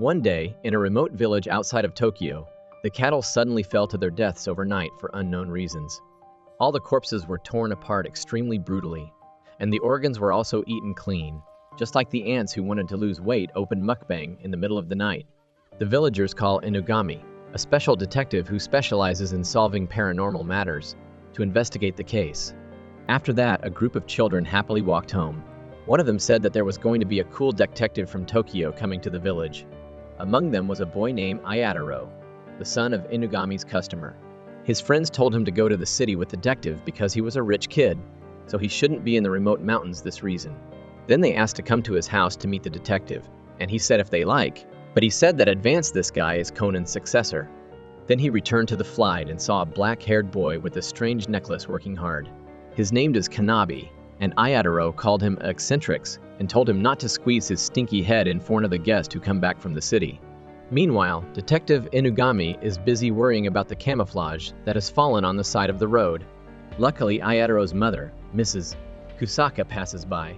One day, in a remote village outside of Tokyo, the cattle suddenly fell to their deaths overnight for unknown reasons. All the corpses were torn apart extremely brutally, and the organs were also eaten clean, just like the ants who wanted to lose weight opened mukbang in the middle of the night. The villagers call Inugami, a special detective who specializes in solving paranormal matters, to investigate the case. After that, a group of children happily walked home. One of them said that there was going to be a cool detective from Tokyo coming to the village. Among them was a boy named Ayataro, the son of Inugami's customer. His friends told him to go to the city with the detective because he was a rich kid, so he shouldn't be in the remote mountains this reason. Then they asked to come to his house to meet the detective, and he said if they like, but he said that advance this guy is Conan's successor. Then he returned to the flight and saw a black-haired boy with a strange necklace working hard. His name is Kanabi, and Ayataro called him eccentrics and told him not to squeeze his stinky head in front of the guests who come back from the city. Meanwhile, Detective Inugami is busy worrying about the camouflage that has fallen on the side of the road. Luckily, Ayataro's mother, Mrs. Kusaka, passes by.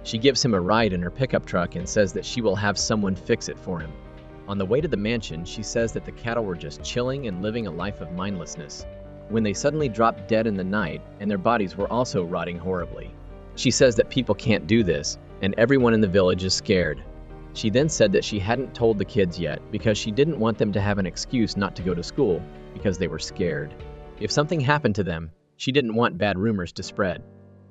She gives him a ride in her pickup truck and says that she will have someone fix it for him. On the way to the mansion, she says that the cattle were just chilling and living a life of mindlessness, when they suddenly dropped dead in the night and their bodies were also rotting horribly. She says that people can't do this, and everyone in the village is scared. She then said that she hadn't told the kids yet because she didn't want them to have an excuse not to go to school because they were scared. If something happened to them, she didn't want bad rumors to spread.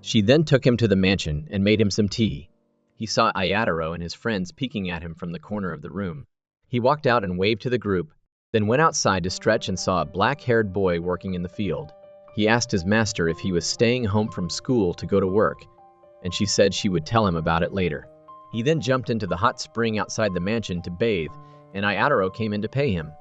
She then took him to the mansion and made him some tea. He saw Ayataro and his friends peeking at him from the corner of the room. He walked out and waved to the group, then went outside to stretch and saw a black-haired boy working in the field. He asked his master if he was staying home from school to go to work, and she said she would tell him about it later. He then jumped into the hot spring outside the mansion to bathe, and Ayataro came in to pay him.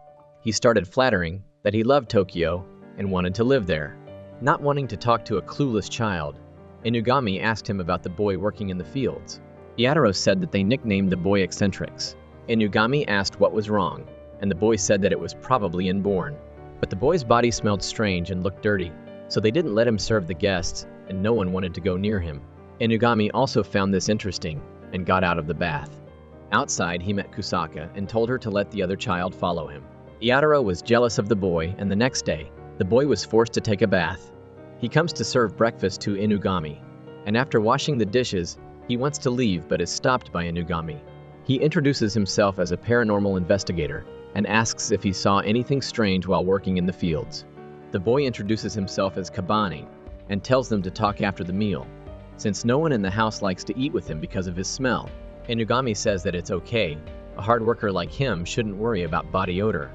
He started flattering that he loved Tokyo and wanted to live there. Not wanting to talk to a clueless child, Inugami asked him about the boy working in the fields. Ayataro said that they nicknamed the boy eccentrics. Inugami asked what was wrong, and the boy said that it was probably inborn. But the boy's body smelled strange and looked dirty, so they didn't let him serve the guests, and no one wanted to go near him. Inugami also found this interesting and got out of the bath. Outside, he met Kusaka and told her to let the other child follow him. Ayataro was jealous of the boy, and the next day, the boy was forced to take a bath. He comes to serve breakfast to Inugami, and after washing the dishes, he wants to leave but is stopped by Inugami. He introduces himself as a paranormal investigator and asks if he saw anything strange while working in the fields. The boy introduces himself as Kabane and tells them to talk after the meal, since no one in the house likes to eat with him because of his smell. Inugami says that it's okay, a hard worker like him shouldn't worry about body odor.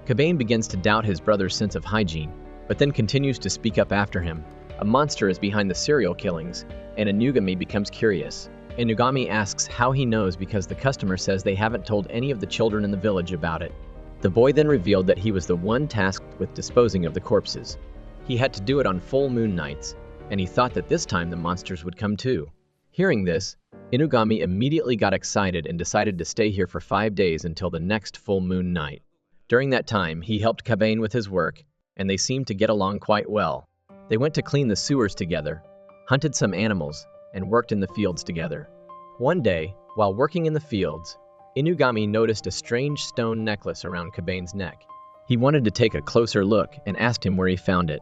Kabane begins to doubt his brother's sense of hygiene, but then continues to speak up after him. A monster is behind the serial killings, and Inugami becomes curious. Inugami asks how he knows because the customer says they haven't told any of the children in the village about it. The boy then revealed that he was the one tasked with disposing of the corpses. He had to do it on full moon nights, and he thought that this time the monsters would come too. Hearing this, Inugami immediately got excited and decided to stay here for 5 days until the next full moon night. During that time, he helped Kabane with his work, and they seemed to get along quite well. They went to clean the sewers together, hunted some animals, and worked in the fields together. One day, while working in the fields, Inugami noticed a strange stone necklace around Kabane's neck. He wanted to take a closer look and asked him where he found it.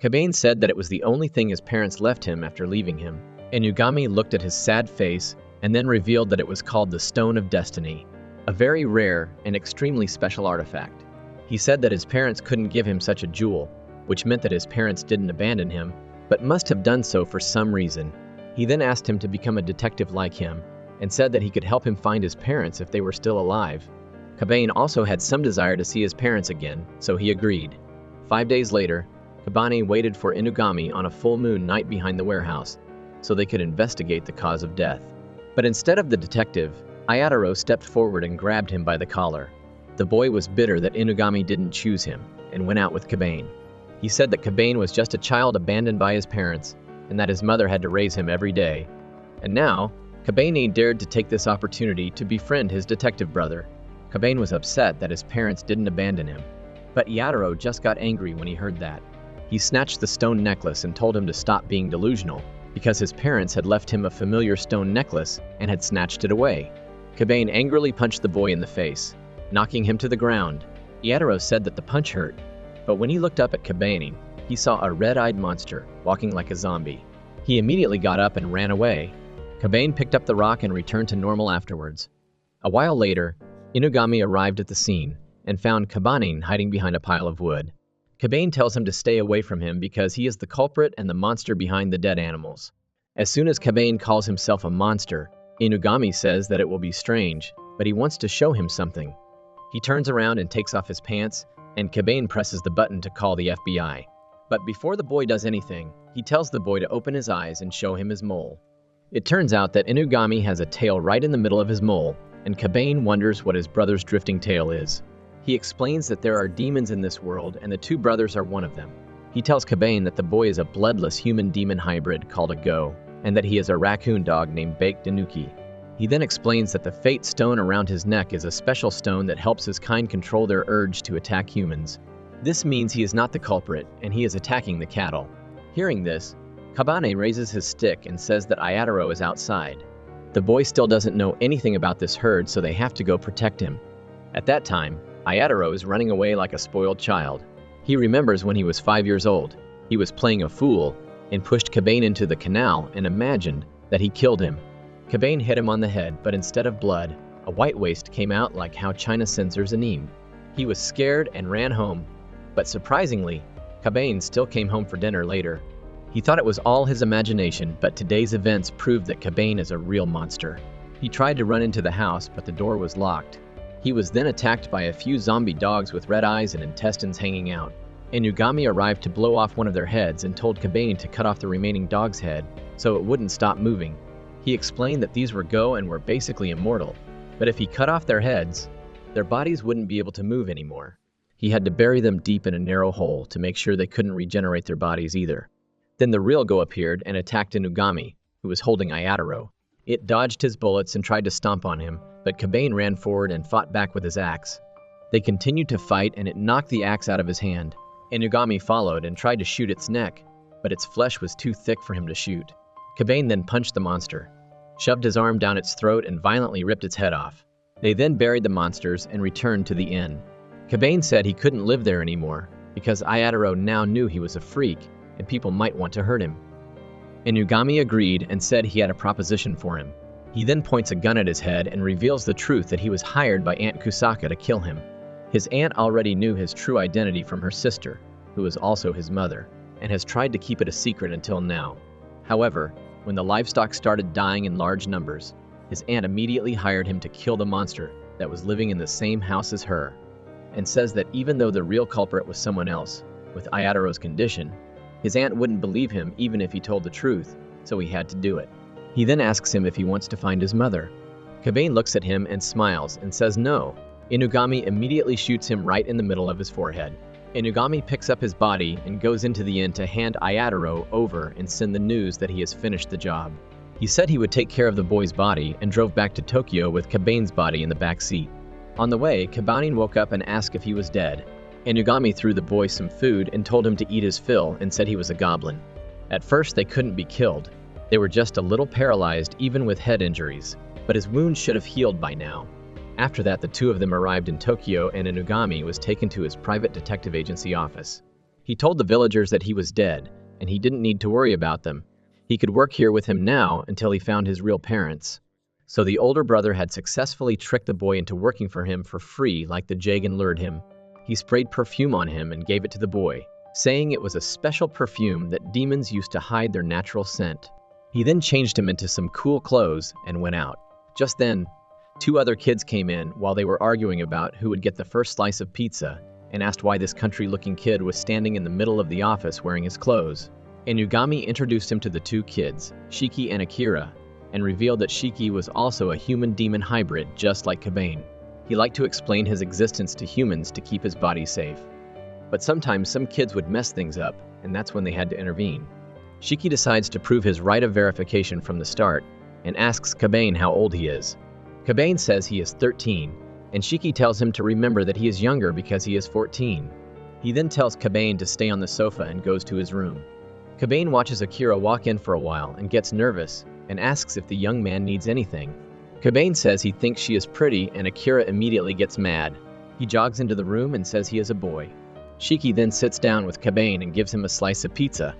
Kabane said that it was the only thing his parents left him after leaving him. Inugami looked at his sad face and then revealed that it was called the Stone of Destiny, a very rare and extremely special artifact. He said that his parents couldn't give him such a jewel, which meant that his parents didn't abandon him, but must have done so for some reason. He then asked him to become a detective like him, and said that he could help him find his parents if they were still alive. Kabane also had some desire to see his parents again, so he agreed. 5 days later, Kabane waited for Inugami on a full moon night behind the warehouse, so they could investigate the cause of death. But instead of the detective, Ayataro stepped forward and grabbed him by the collar. The boy was bitter that Inugami didn't choose him, and went out with Kabane. He said that Kabane was just a child abandoned by his parents, and that his mother had to raise him every day. And now, Kabane dared to take this opportunity to befriend his detective brother. Kabane was upset that his parents didn't abandon him, but Ayataro just got angry when he heard that. He snatched the stone necklace and told him to stop being delusional, because his parents had left him a familiar stone necklace and had snatched it away. Kabane angrily punched the boy in the face, knocking him to the ground. Iataro said that the punch hurt, but when he looked up at Kabane, he saw a red-eyed monster walking like a zombie. He immediately got up and ran away. Kabane picked up the rock and returned to normal afterwards. A while later, Inugami arrived at the scene and found Kabane hiding behind a pile of wood. Kabane tells him to stay away from him because he is the culprit and the monster behind the dead animals. As soon as Kabane calls himself a monster, Inugami says that it will be strange, but he wants to show him something. He turns around and takes off his pants, and Kabane presses the button to call the FBI. But before the boy does anything, he tells the boy to open his eyes and show him his mole. It turns out that Inugami has a tail right in the middle of his mole, and Kabane wonders what his brother's drifting tail is. He explains that there are demons in this world, and the two brothers are one of them. He tells Kabane that the boy is a bloodless human-demon hybrid called a Go, and that he is a raccoon dog named Baked Danuki. He then explains that the fate stone around his neck is a special stone that helps his kind control their urge to attack humans. This means he is not the culprit, and he is attacking the cattle. Hearing this, Kabane raises his stick and says that Iataro is outside. The boy still doesn't know anything about this herd, so they have to go protect him. At that time, Iataro is running away like a spoiled child. He remembers when he was 5 years old. He was playing a fool and pushed Kabane into the canal and imagined that he killed him. Kabane hit him on the head, but instead of blood, a white waste came out like how China censors anime. He was scared and ran home, but surprisingly, Kabane still came home for dinner later. He thought it was all his imagination, but today's events proved that Kabane is a real monster. He tried to run into the house, but the door was locked. He was then attacked by a few zombie dogs with red eyes and intestines hanging out. Inugami arrived to blow off one of their heads and told Kabane to cut off the remaining dog's head so it wouldn't stop moving. He explained that these were Go and were basically immortal, but if he cut off their heads, their bodies wouldn't be able to move anymore. He had to bury them deep in a narrow hole to make sure they couldn't regenerate their bodies either. Then the real Go appeared and attacked Inugami, who was holding Iataro. It dodged his bullets and tried to stomp on him, but Kabane ran forward and fought back with his axe. They continued to fight and it knocked the axe out of his hand. Inugami followed and tried to shoot its neck, but its flesh was too thick for him to shoot. Kabane then punched the monster, shoved his arm down its throat and violently ripped its head off. They then buried the monsters and returned to the inn. Kabane said he couldn't live there anymore because Iataro now knew he was a freak and people might want to hurt him. Inugami agreed and said he had a proposition for him. He then points a gun at his head and reveals the truth that he was hired by Aunt Kusaka to kill him. His aunt already knew his true identity from her sister, who is also his mother, and has tried to keep it a secret until now. However, when the livestock started dying in large numbers, his aunt immediately hired him to kill the monster that was living in the same house as her, and says that even though the real culprit was someone else, with Iataro's condition, his aunt wouldn't believe him even if he told the truth, so he had to do it. He then asks him if he wants to find his mother. Kabane looks at him and smiles and says no. Inugami immediately shoots him right in the middle of his forehead. Inugami picks up his body and goes into the inn to hand Iataro over and send the news that he has finished the job. He said he would take care of the boy's body and drove back to Tokyo with Kabane's body in the back seat. On the way, Kabane woke up and asked if he was dead. Inugami threw the boy some food and told him to eat his fill and said he was a goblin. At first, they couldn't be killed. They were just a little paralyzed even with head injuries, but his wounds should have healed by now. After that, the two of them arrived in Tokyo and Inugami was taken to his private detective agency office. He told the villagers that he was dead, and he didn't need to worry about them. He could work here with him now until he found his real parents. So the older brother had successfully tricked the boy into working for him for free like the Jagan lured him. He sprayed perfume on him and gave it to the boy, saying it was a special perfume that demons used to hide their natural scent. He then changed him into some cool clothes and went out. Just then, two other kids came in while they were arguing about who would get the first slice of pizza and asked why this country-looking kid was standing in the middle of the office wearing his clothes. Inugami introduced him to the two kids, Shiki and Akira, and revealed that Shiki was also a human-demon hybrid just like Kabane. He liked to explain his existence to humans to keep his body safe. But sometimes some kids would mess things up, and that's when they had to intervene. Shiki decides to prove his right of verification from the start and asks Kabane how old he is. Kabane says he is 13, and Shiki tells him to remember that he is younger because he is 14. He then tells Kabane to stay on the sofa and goes to his room. Kabane watches Akira walk in for a while and gets nervous and asks if the young man needs anything. Kabane says he thinks she is pretty, and Akira immediately gets mad. He jogs into the room and says he is a boy. Shiki then sits down with Kabane and gives him a slice of pizza.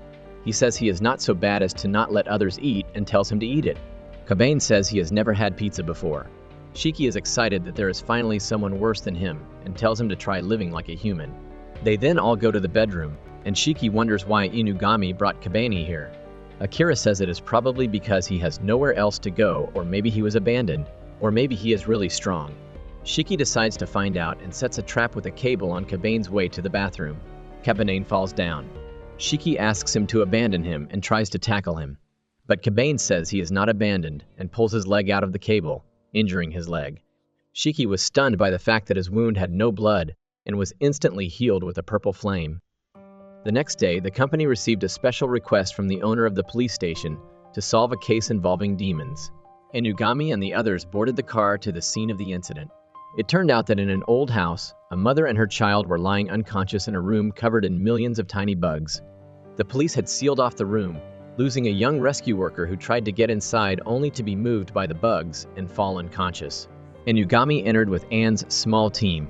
He says he is not so bad as to not let others eat and tells him to eat it. Kabane says he has never had pizza before. Shiki is excited that there is finally someone worse than him and tells him to try living like a human. They then all go to the bedroom, and Shiki wonders why Inugami brought Kabane here. Akira says it is probably because he has nowhere else to go, or maybe he was abandoned, or maybe he is really strong. Shiki decides to find out and sets a trap with a cable on Kabane's way to the bathroom. Kabane falls down. Shiki asks him to abandon him and tries to tackle him. But Kabane says he is not abandoned and pulls his leg out of the cable, injuring his leg. Shiki was stunned by the fact that his wound had no blood and was instantly healed with a purple flame. The next day, the company received a special request from the owner of the police station to solve a case involving demons. Inugami and the others boarded the car to the scene of the incident. It turned out that in an old house, a mother and her child were lying unconscious in a room covered in millions of tiny bugs. The police had sealed off the room, losing a young rescue worker who tried to get inside only to be moved by the bugs and fall unconscious. Inugami entered with Anne's small team.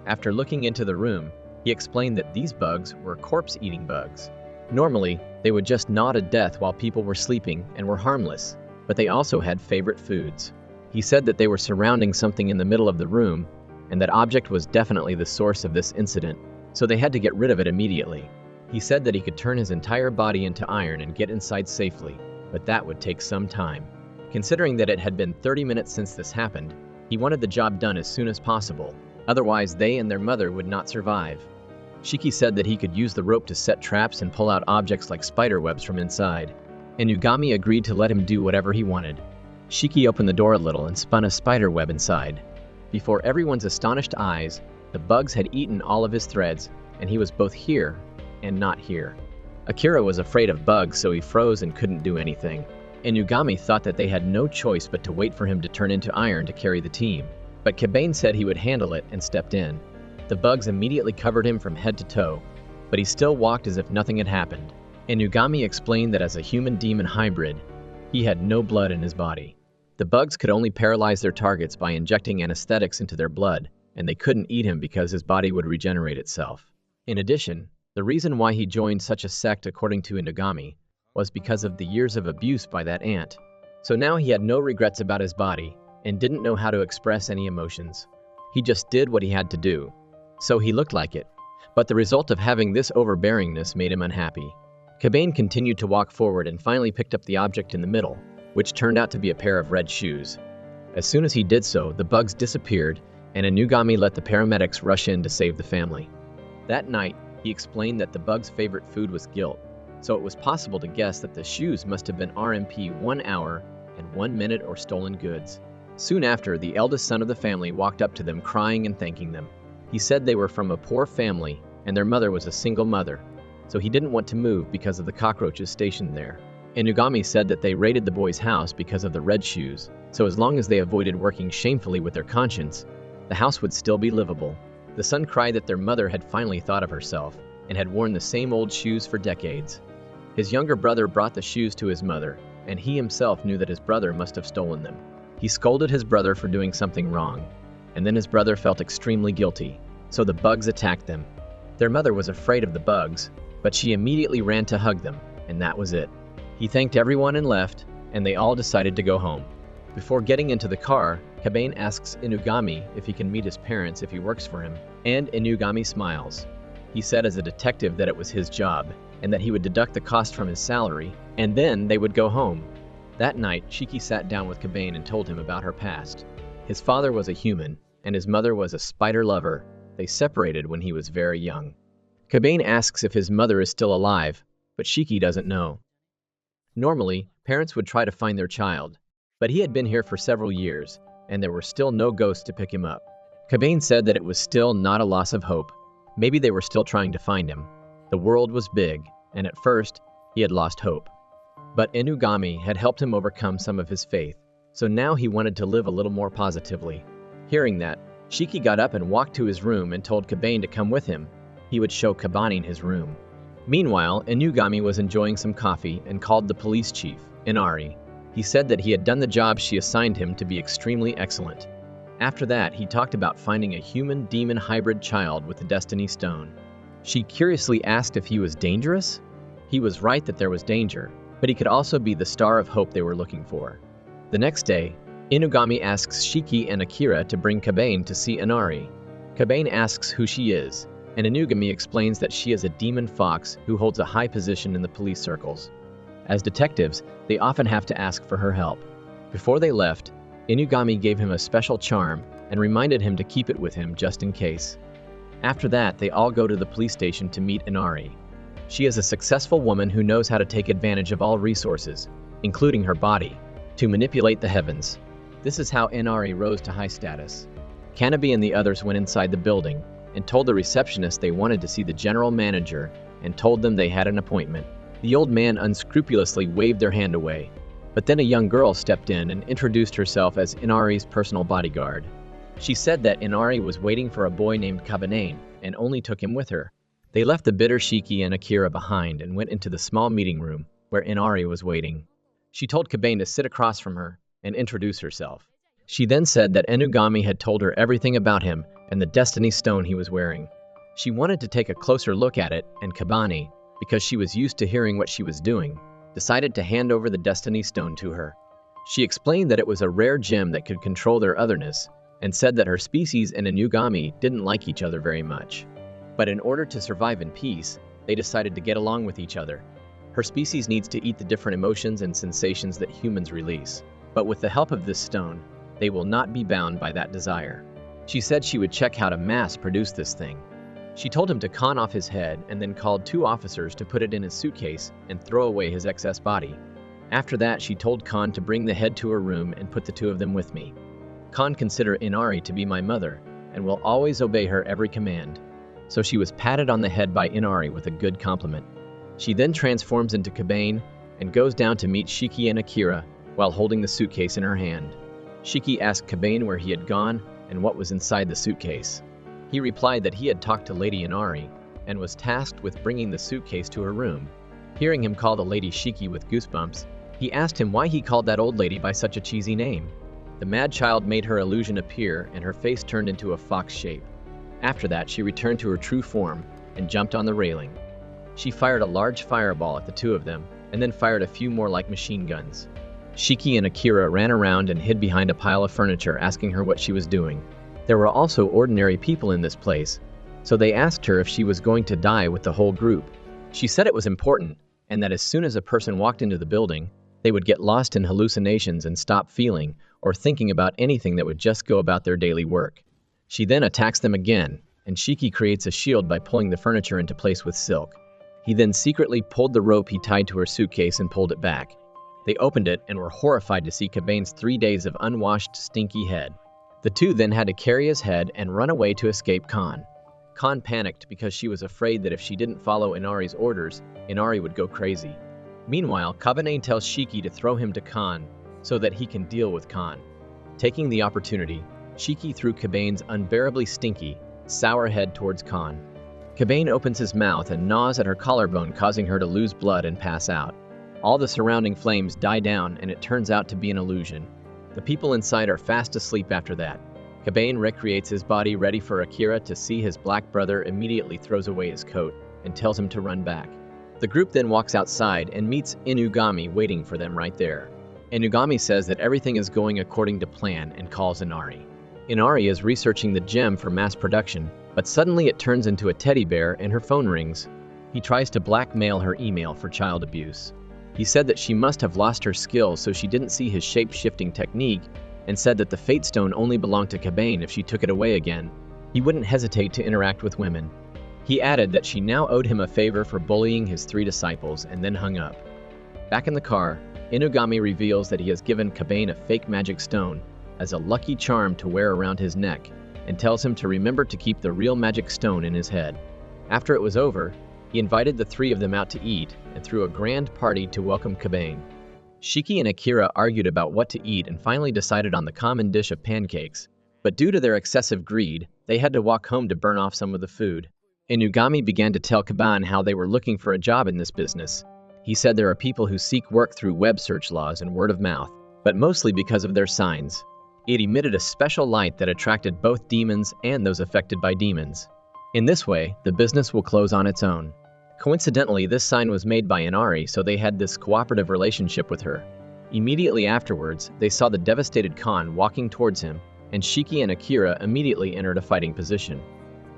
After looking into the room, he explained that these bugs were corpse-eating bugs. Normally, they would just gnaw to death while people were sleeping and were harmless, but they also had favorite foods. He said that they were surrounding something in the middle of the room, and that object was definitely the source of this incident, so they had to get rid of it immediately. He said that he could turn his entire body into iron and get inside safely, but that would take some time. Considering that it had been 30 minutes since this happened, he wanted the job done as soon as possible, otherwise they and their mother would not survive. Shiki said that he could use the rope to set traps and pull out objects like spider webs from inside. Inugami agreed to let him do whatever he wanted. Shiki opened the door a little and spun a spider web inside. Before everyone's astonished eyes, the bugs had eaten all of his threads, and he was both here and not here. Akira was afraid of bugs, so he froze and couldn't do anything. Inugami thought that they had no choice but to wait for him to turn into iron to carry the team. But Kabane said he would handle it and stepped in. The bugs immediately covered him from head to toe, but he still walked as if nothing had happened. Inugami explained that as a human-demon hybrid, he had no blood in his body. The bugs could only paralyze their targets by injecting anesthetics into their blood, and they couldn't eat him because his body would regenerate itself. In addition, the reason why he joined such a sect, according to Inugami, was because of the years of abuse by that ant. So now he had no regrets about his body, and didn't know how to express any emotions. He just did what he had to do. So he looked like it, but the result of having this overbearingness made him unhappy. Kabane continued to walk forward and finally picked up the object in the middle, which turned out to be a pair of red shoes. As soon as he did so, the bugs disappeared, and Inugami let the paramedics rush in to save the family. That night, he explained that the bugs' favorite food was guilt, so it was possible to guess that the shoes must have been RMP 1 hour and 1 minute or stolen goods. Soon after, the eldest son of the family walked up to them crying and thanking them. He said they were from a poor family, and their mother was a single mother, so he didn't want to move because of the cockroaches stationed there. Inugami said that they raided the boy's house because of the red shoes, so as long as they avoided working shamefully with their conscience, the house would still be livable. The son cried that their mother had finally thought of herself, and had worn the same old shoes for decades. His younger brother brought the shoes to his mother, and he himself knew that his brother must have stolen them. He scolded his brother for doing something wrong, and then his brother felt extremely guilty, so the bugs attacked them. Their mother was afraid of the bugs, but she immediately ran to hug them, and that was it. He thanked everyone and left, and they all decided to go home. Before getting into the car, Kabane asks Inugami if he can meet his parents if he works for him, and Inugami smiles. He said as a detective that it was his job, and that he would deduct the cost from his salary, and then they would go home. That night, Shiki sat down with Kabane and told him about her past. His father was a human, and his mother was a spider lover. They separated when he was very young. Kabane asks if his mother is still alive, but Shiki doesn't know. Normally, parents would try to find their child, but he had been here for several years, and there were still no ghosts to pick him up. Kabane said that it was still not a loss of hope. Maybe they were still trying to find him. The world was big, and at first, he had lost hope. But Inugami had helped him overcome some of his faith, so now he wanted to live a little more positively. Hearing that, Shiki got up and walked to his room and told Kabane to come with him. He would show Kabane his room. Meanwhile, Inugami was enjoying some coffee and called the police chief, Inari. He said that he had done the job she assigned him to be extremely excellent. After that, he talked about finding a human-demon hybrid child with the Destiny Stone. She curiously asked if he was dangerous. He was right that there was danger, but he could also be the star of hope they were looking for. The next day, Inugami asks Shiki and Akira to bring Kabane to see Inari. Kabane asks who she is, and Inugami explains that she is a demon fox who holds a high position in the police circles. As detectives, they often have to ask for her help. Before they left, Inugami gave him a special charm and reminded him to keep it with him just in case. After that, they all go to the police station to meet Inari. She is a successful woman who knows how to take advantage of all resources, including her body, to manipulate the heavens. This is how Inari rose to high status. Kanabe and the others went inside the building and told the receptionist they wanted to see the general manager and told them they had an appointment. The old man unscrupulously waved their hand away, but then a young girl stepped in and introduced herself as Inari's personal bodyguard. She said that Inari was waiting for a boy named Kabane and only took him with her. They left the bitter Shiki and Akira behind and went into the small meeting room where Inari was waiting. She told Kabane to sit across from her and introduce herself. She then said that Inugami had told her everything about him and the Destiny Stone he was wearing. She wanted to take a closer look at it, and Kabane, because she was used to hearing what she was doing, decided to hand over the Destiny Stone to her. She explained that it was a rare gem that could control their otherness, and said that her species and Inugami didn't like each other very much. But in order to survive in peace, they decided to get along with each other. Her species needs to eat the different emotions and sensations that humans release, but with the help of this stone, they will not be bound by that desire. She said she would check how to mass produce this thing. She told him to con off his head and then called 2 officers to put it in his suitcase and throw away his excess body. After that, she told Khan to bring the head to her room and put the 2 of them with me. Khan consider Inari to be my mother and will always obey her every command. So she was patted on the head by Inari with a good compliment. She then transforms into Kabane and goes down to meet Shiki and Akira while holding the suitcase in her hand. Shiki asked Kabane where he had gone and what was inside the suitcase. He replied that he had talked to Lady Inari and was tasked with bringing the suitcase to her room. Hearing him call the lady Shiki with goosebumps, he asked him why he called that old lady by such a cheesy name. The mad child made her illusion appear and her face turned into a fox shape. After that, she returned to her true form and jumped on the railing. She fired a large fireball at the 2 of them and then fired a few more like machine guns. Shiki and Akira ran around and hid behind a pile of furniture asking her what she was doing. There were also ordinary people in this place, so they asked her if she was going to die with the whole group. She said it was important, and that as soon as a person walked into the building, they would get lost in hallucinations and stop feeling or thinking about anything that would just go about their daily work. She then attacks them again, and Shiki creates a shield by pulling the furniture into place with silk. He then secretly pulled the rope he tied to her suitcase and pulled it back. They opened it and were horrified to see Kabane's 3 days of unwashed, stinky head. The 2 then had to carry his head and run away to escape Khan. Khan panicked because she was afraid that if she didn't follow Inari's orders, Inari would go crazy. Meanwhile, Kabane tells Shiki to throw him to Khan so that he can deal with Khan. Taking the opportunity, Shiki threw Kabane's unbearably stinky, sour head towards Khan. Kabane opens his mouth and gnaws at her collarbone, causing her to lose blood and pass out. All the surrounding flames die down and it turns out to be an illusion. The people inside are fast asleep after that. Kabane recreates his body ready for Akira to see his black brother immediately throws away his coat and tells him to run back. The group then walks outside and meets Inugami waiting for them right there. Inugami says that everything is going according to plan and calls Inari. Inari is researching the gem for mass production, but suddenly it turns into a teddy bear and her phone rings. He tries to blackmail her email for child abuse. He said that she must have lost her skills so she didn't see his shape-shifting technique and said that the Fate Stone only belonged to Kabane if she took it away again. He wouldn't hesitate to interact with women. He added that she now owed him a favor for bullying his 3 disciples and then hung up. Back in the car, Inugami reveals that he has given Kabane a fake magic stone as a lucky charm to wear around his neck and tells him to remember to keep the real magic stone in his head. After it was over, he invited the 3 of them out to eat and threw a grand party to welcome Kabane. Shiki and Akira argued about what to eat and finally decided on the common dish of pancakes, but due to their excessive greed, they had to walk home to burn off some of the food. Inugami began to tell Kabane how they were looking for a job in this business. He said there are people who seek work through web search laws and word of mouth, but mostly because of their signs. It emitted a special light that attracted both demons and those affected by demons. In this way, the business will close on its own. Coincidentally, this sign was made by Inari, so they had this cooperative relationship with her. Immediately afterwards, they saw the devastated Khan walking towards him, and Shiki and Akira immediately entered a fighting position.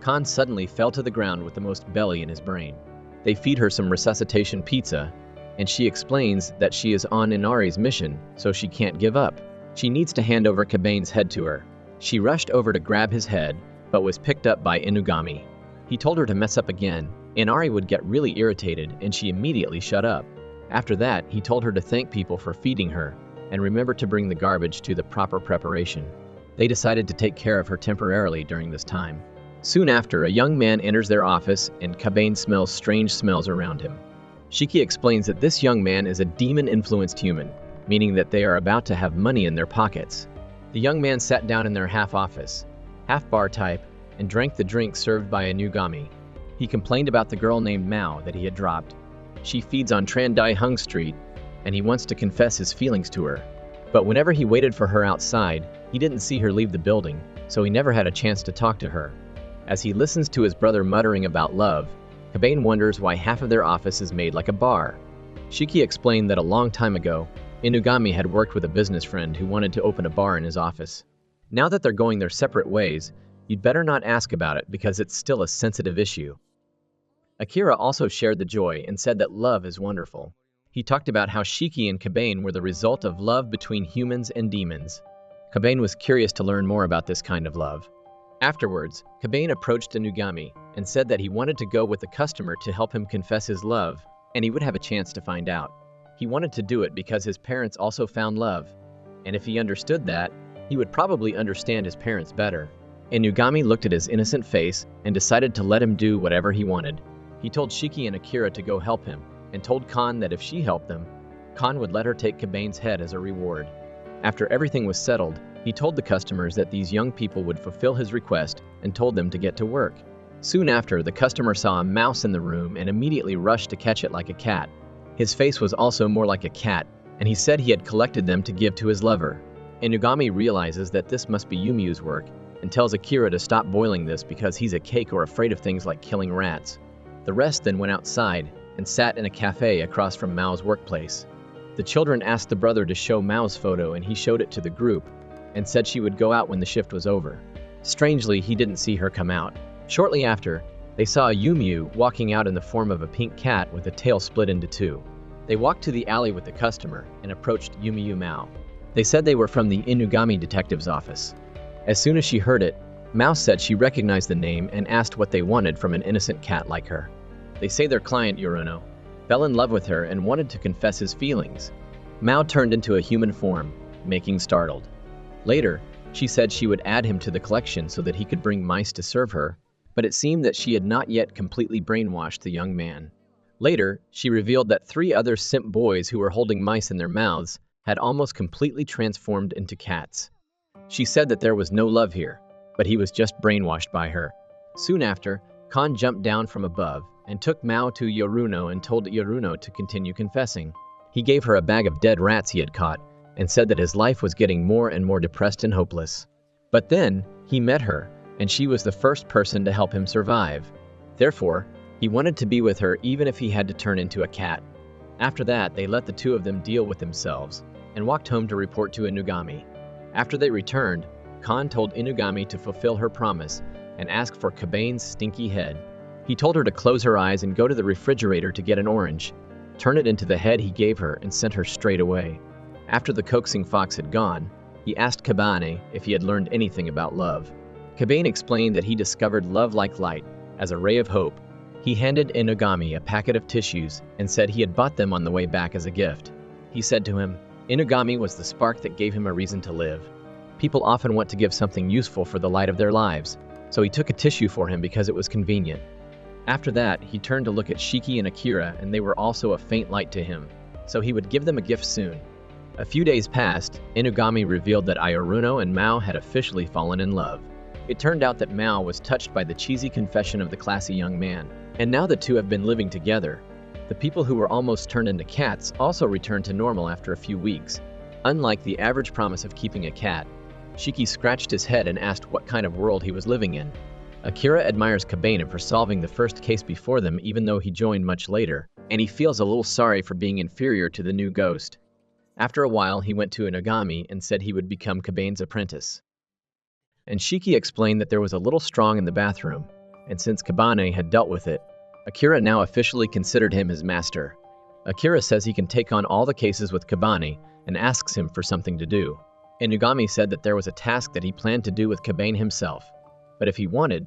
Khan suddenly fell to the ground with the most belly in his brain. They feed her some resuscitation pizza, and she explains that she is on Inari's mission, so she can't give up. She needs to hand over Kabane's head to her. She rushed over to grab his head, but was picked up by Inugami. He told her to mess up again. Inari would get really irritated, and she immediately shut up. After that, he told her to thank people for feeding her, and remember to bring the garbage to the proper preparation. They decided to take care of her temporarily during this time. Soon after, a young man enters their office, and Kabane smells strange smells around him. Shiki explains that this young man is a demon-influenced human, meaning that they are about to have money in their pockets. The young man sat down in their half-office, half-bar type, and drank the drink served by Inugami. He complained about the girl named Mao that he had dropped. She feeds on Trandai Hung Street, and he wants to confess his feelings to her. But whenever he waited for her outside, he didn't see her leave the building, so he never had a chance to talk to her. As he listens to his brother muttering about love, Kabane wonders why half of their office is made like a bar. Shiki explained that a long time ago, Inugami had worked with a business friend who wanted to open a bar in his office. Now that they're going their separate ways, you'd better not ask about it because it's still a sensitive issue. Akira also shared the joy and said that love is wonderful. He talked about how Shiki and Kabane were the result of love between humans and demons. Kabane was curious to learn more about this kind of love. Afterwards, Kabane approached Inugami and said that he wanted to go with the customer to help him confess his love, and he would have a chance to find out. He wanted to do it because his parents also found love, and if he understood that, he would probably understand his parents better. Inugami looked at his innocent face and decided to let him do whatever he wanted. He told Shiki and Akira to go help him, and told Khan that if she helped them, Khan would let her take Kabane's head as a reward. After everything was settled, he told the customers that these young people would fulfill his request and told them to get to work. Soon after, the customer saw a mouse in the room and immediately rushed to catch it like a cat. His face was also more like a cat, and he said he had collected them to give to his lover. Inugami realizes that this must be Yumyu's work and tells Akira to stop boiling this because he's a cake or afraid of things like killing rats. The rest then went outside and sat in a cafe across from Mao's workplace. The children asked the brother to show Mao's photo, and he showed it to the group and said she would go out when the shift was over. Strangely, he didn't see her come out. Shortly after, they saw a Yumyu walking out in the form of a pink cat with a tail split into two. They walked to the alley with the customer and approached Yumyu Mao. They said they were from the Inugami detective's office. As soon as she heard it, Mao said she recognized the name and asked what they wanted from an innocent cat like her. They say their client, Yoruno, fell in love with her and wanted to confess his feelings. Mao turned into a human form, making startled. Later, she said she would add him to the collection so that he could bring mice to serve her, but it seemed that she had not yet completely brainwashed the young man. Later, she revealed that 3 other simp boys who were holding mice in their mouths had almost completely transformed into cats. She said that there was no love here, but he was just brainwashed by her. Soon after, Khan jumped down from above and took Mao to Yoruno and told Yoruno to continue confessing. He gave her a bag of dead rats he had caught and said that his life was getting more and more depressed and hopeless. But then, he met her, and she was the first person to help him survive. Therefore, he wanted to be with her even if he had to turn into a cat. After that, they let the two of them deal with themselves and walked home to report to Inugami. After they returned, Khan told Inugami to fulfill her promise and ask for Kabane's stinky head. He told her to close her eyes and go to the refrigerator to get an orange, turn it into the head he gave her, and sent her straight away. After the coaxing fox had gone, he asked Kabane if he had learned anything about love. Kabane explained that he discovered love like light, as a ray of hope. He handed Inugami a packet of tissues and said he had bought them on the way back as a gift. He said to him, Inugami was the spark that gave him a reason to live. People often want to give something useful for the light of their lives, so he took a tissue for him because it was convenient. After that, he turned to look at Shiki and Akira, and they were also a faint light to him, so he would give them a gift soon. A few days passed, Inugami revealed that Ioruno and Mao had officially fallen in love. It turned out that Mao was touched by the cheesy confession of the classy young man, and now the two have been living together. The people who were almost turned into cats also returned to normal after a few weeks. Unlike the average promise of keeping a cat, Shiki scratched his head and asked what kind of world he was living in. Akira admires Kabane for solving the first case before them even though he joined much later, and he feels a little sorry for being inferior to the new ghost. After a while, he went to Inugami and said he would become Kabane's apprentice. And Shiki explained that there was a little strong in the bathroom, and since Kabane had dealt with it, Akira now officially considered him his master. Akira says he can take on all the cases with Kabane and asks him for something to do. Inugami said that there was a task that he planned to do with Kabane himself, but if he wanted,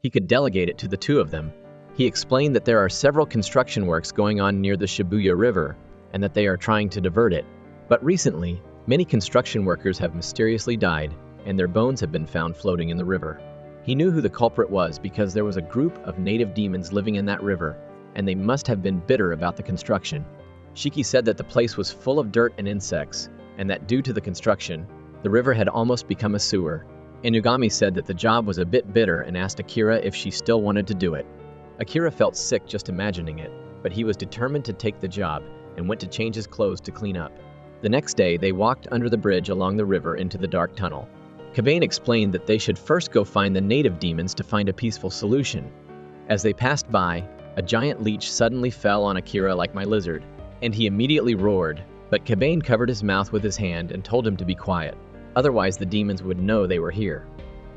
he could delegate it to the two of them. He explained that there are several construction works going on near the Shibuya River and that they are trying to divert it. But recently, many construction workers have mysteriously died and their bones have been found floating in the river. He knew who the culprit was because there was a group of native demons living in that river, and they must have been bitter about the construction. Shiki said that the place was full of dirt and insects, and that due to the construction, the river had almost become a sewer. Inugami said that the job was a bit bitter and asked Akira if she still wanted to do it. Akira felt sick just imagining it, but he was determined to take the job and went to change his clothes to clean up. The next day, they walked under the bridge along the river into the dark tunnel. Kabane explained that they should first go find the native demons to find a peaceful solution. As they passed by, a giant leech suddenly fell on Akira like my lizard, and he immediately roared, but Kabane covered his mouth with his hand and told him to be quiet, otherwise the demons would know they were here.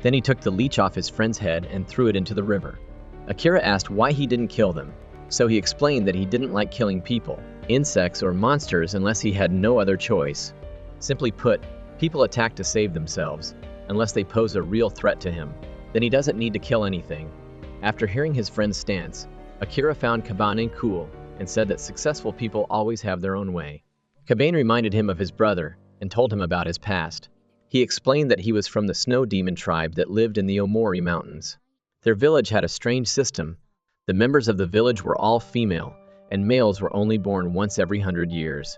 Then he took the leech off his friend's head and threw it into the river. Akira asked why he didn't kill them, so he explained that he didn't like killing people, insects, or monsters unless he had no other choice. Simply put, people attack to save themselves, unless they pose a real threat to him. Then he doesn't need to kill anything. After hearing his friend's stance, Akira found Kabane cool and said that successful people always have their own way. Kabane reminded him of his brother and told him about his past. He explained that he was from the snow demon tribe that lived in the Omori Mountains. Their village had a strange system. The members of the village were all female, and males were only born once every 100 years.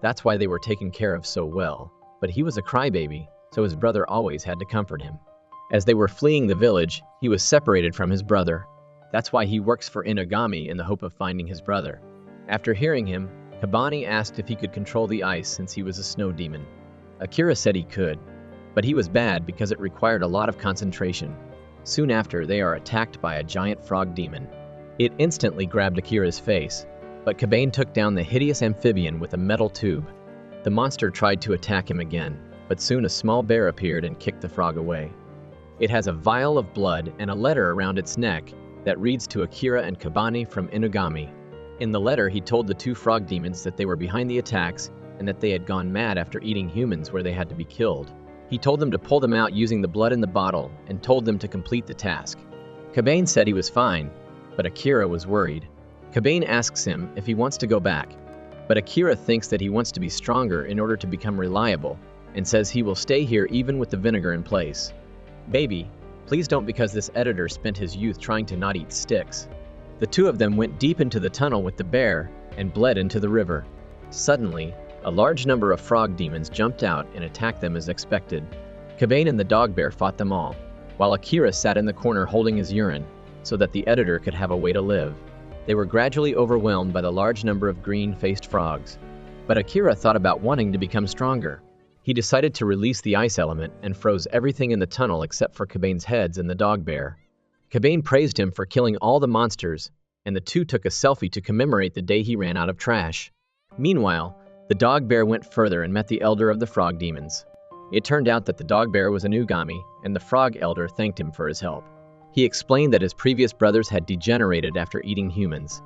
That's why they were taken care of so well. But he was a crybaby, so his brother always had to comfort him. As they were fleeing the village, he was separated from his brother. That's why he works for Inugami in the hope of finding his brother. After hearing him, Kabane asked if he could control the ice since he was a snow demon. Akira said he could, but he was bad because it required a lot of concentration. Soon after, they are attacked by a giant frog demon. It instantly grabbed Akira's face, but Kabane took down the hideous amphibian with a metal tube. The monster tried to attack him again, but soon a small bear appeared and kicked the frog away. It has a vial of blood and a letter around its neck that reads to Akira and Kabane from Inugami. In the letter, he told the two frog demons that they were behind the attacks and that they had gone mad after eating humans where they had to be killed. He told them to pull them out using the blood in the bottle and told them to complete the task. Kabane said he was fine, but Akira was worried. Kabane asks him if he wants to go back, but Akira thinks that he wants to be stronger in order to become reliable and says he will stay here even with the vinegar in place. Baby, please don't, because this editor spent his youth trying to not eat sticks. The two of them went deep into the tunnel with the bear and bled into the river. Suddenly, a large number of frog demons jumped out and attacked them as expected. Kabane and the dog bear fought them all, while Akira sat in the corner holding his urine so that the editor could have a way to live. They were gradually overwhelmed by the large number of green-faced frogs. But Akira thought about wanting to become stronger. He decided to release the ice element and froze everything in the tunnel except for Kabane's heads and the dog bear. Kabane praised him for killing all the monsters, and the two took a selfie to commemorate the day he ran out of trash. Meanwhile, the dog bear went further and met the elder of the frog demons. It turned out that the dog bear was Inugami, and the frog elder thanked him for his help. He explained that his previous brothers had degenerated after eating humans,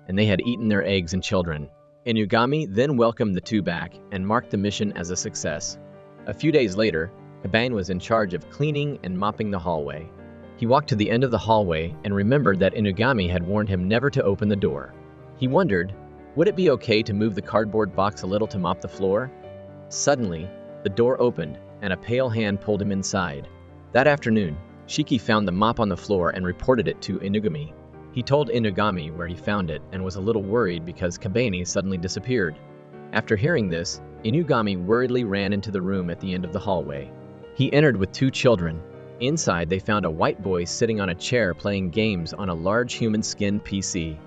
and they had eaten their eggs and children. Inugami then welcomed the two back and marked the mission as a success. A few days later, Kabane was in charge of cleaning and mopping the hallway. He walked to the end of the hallway and remembered that Inugami had warned him never to open the door. He wondered, would it be okay to move the cardboard box a little to mop the floor? Suddenly, the door opened and a pale hand pulled him inside. That afternoon, Shiki found the mop on the floor and reported it to Inugami. He told Inugami where he found it and was a little worried because Kabane suddenly disappeared. After hearing this, Inugami worriedly ran into the room at the end of the hallway. He entered with two children. Inside, they found a white boy sitting on a chair playing games on a large human-skinned PC.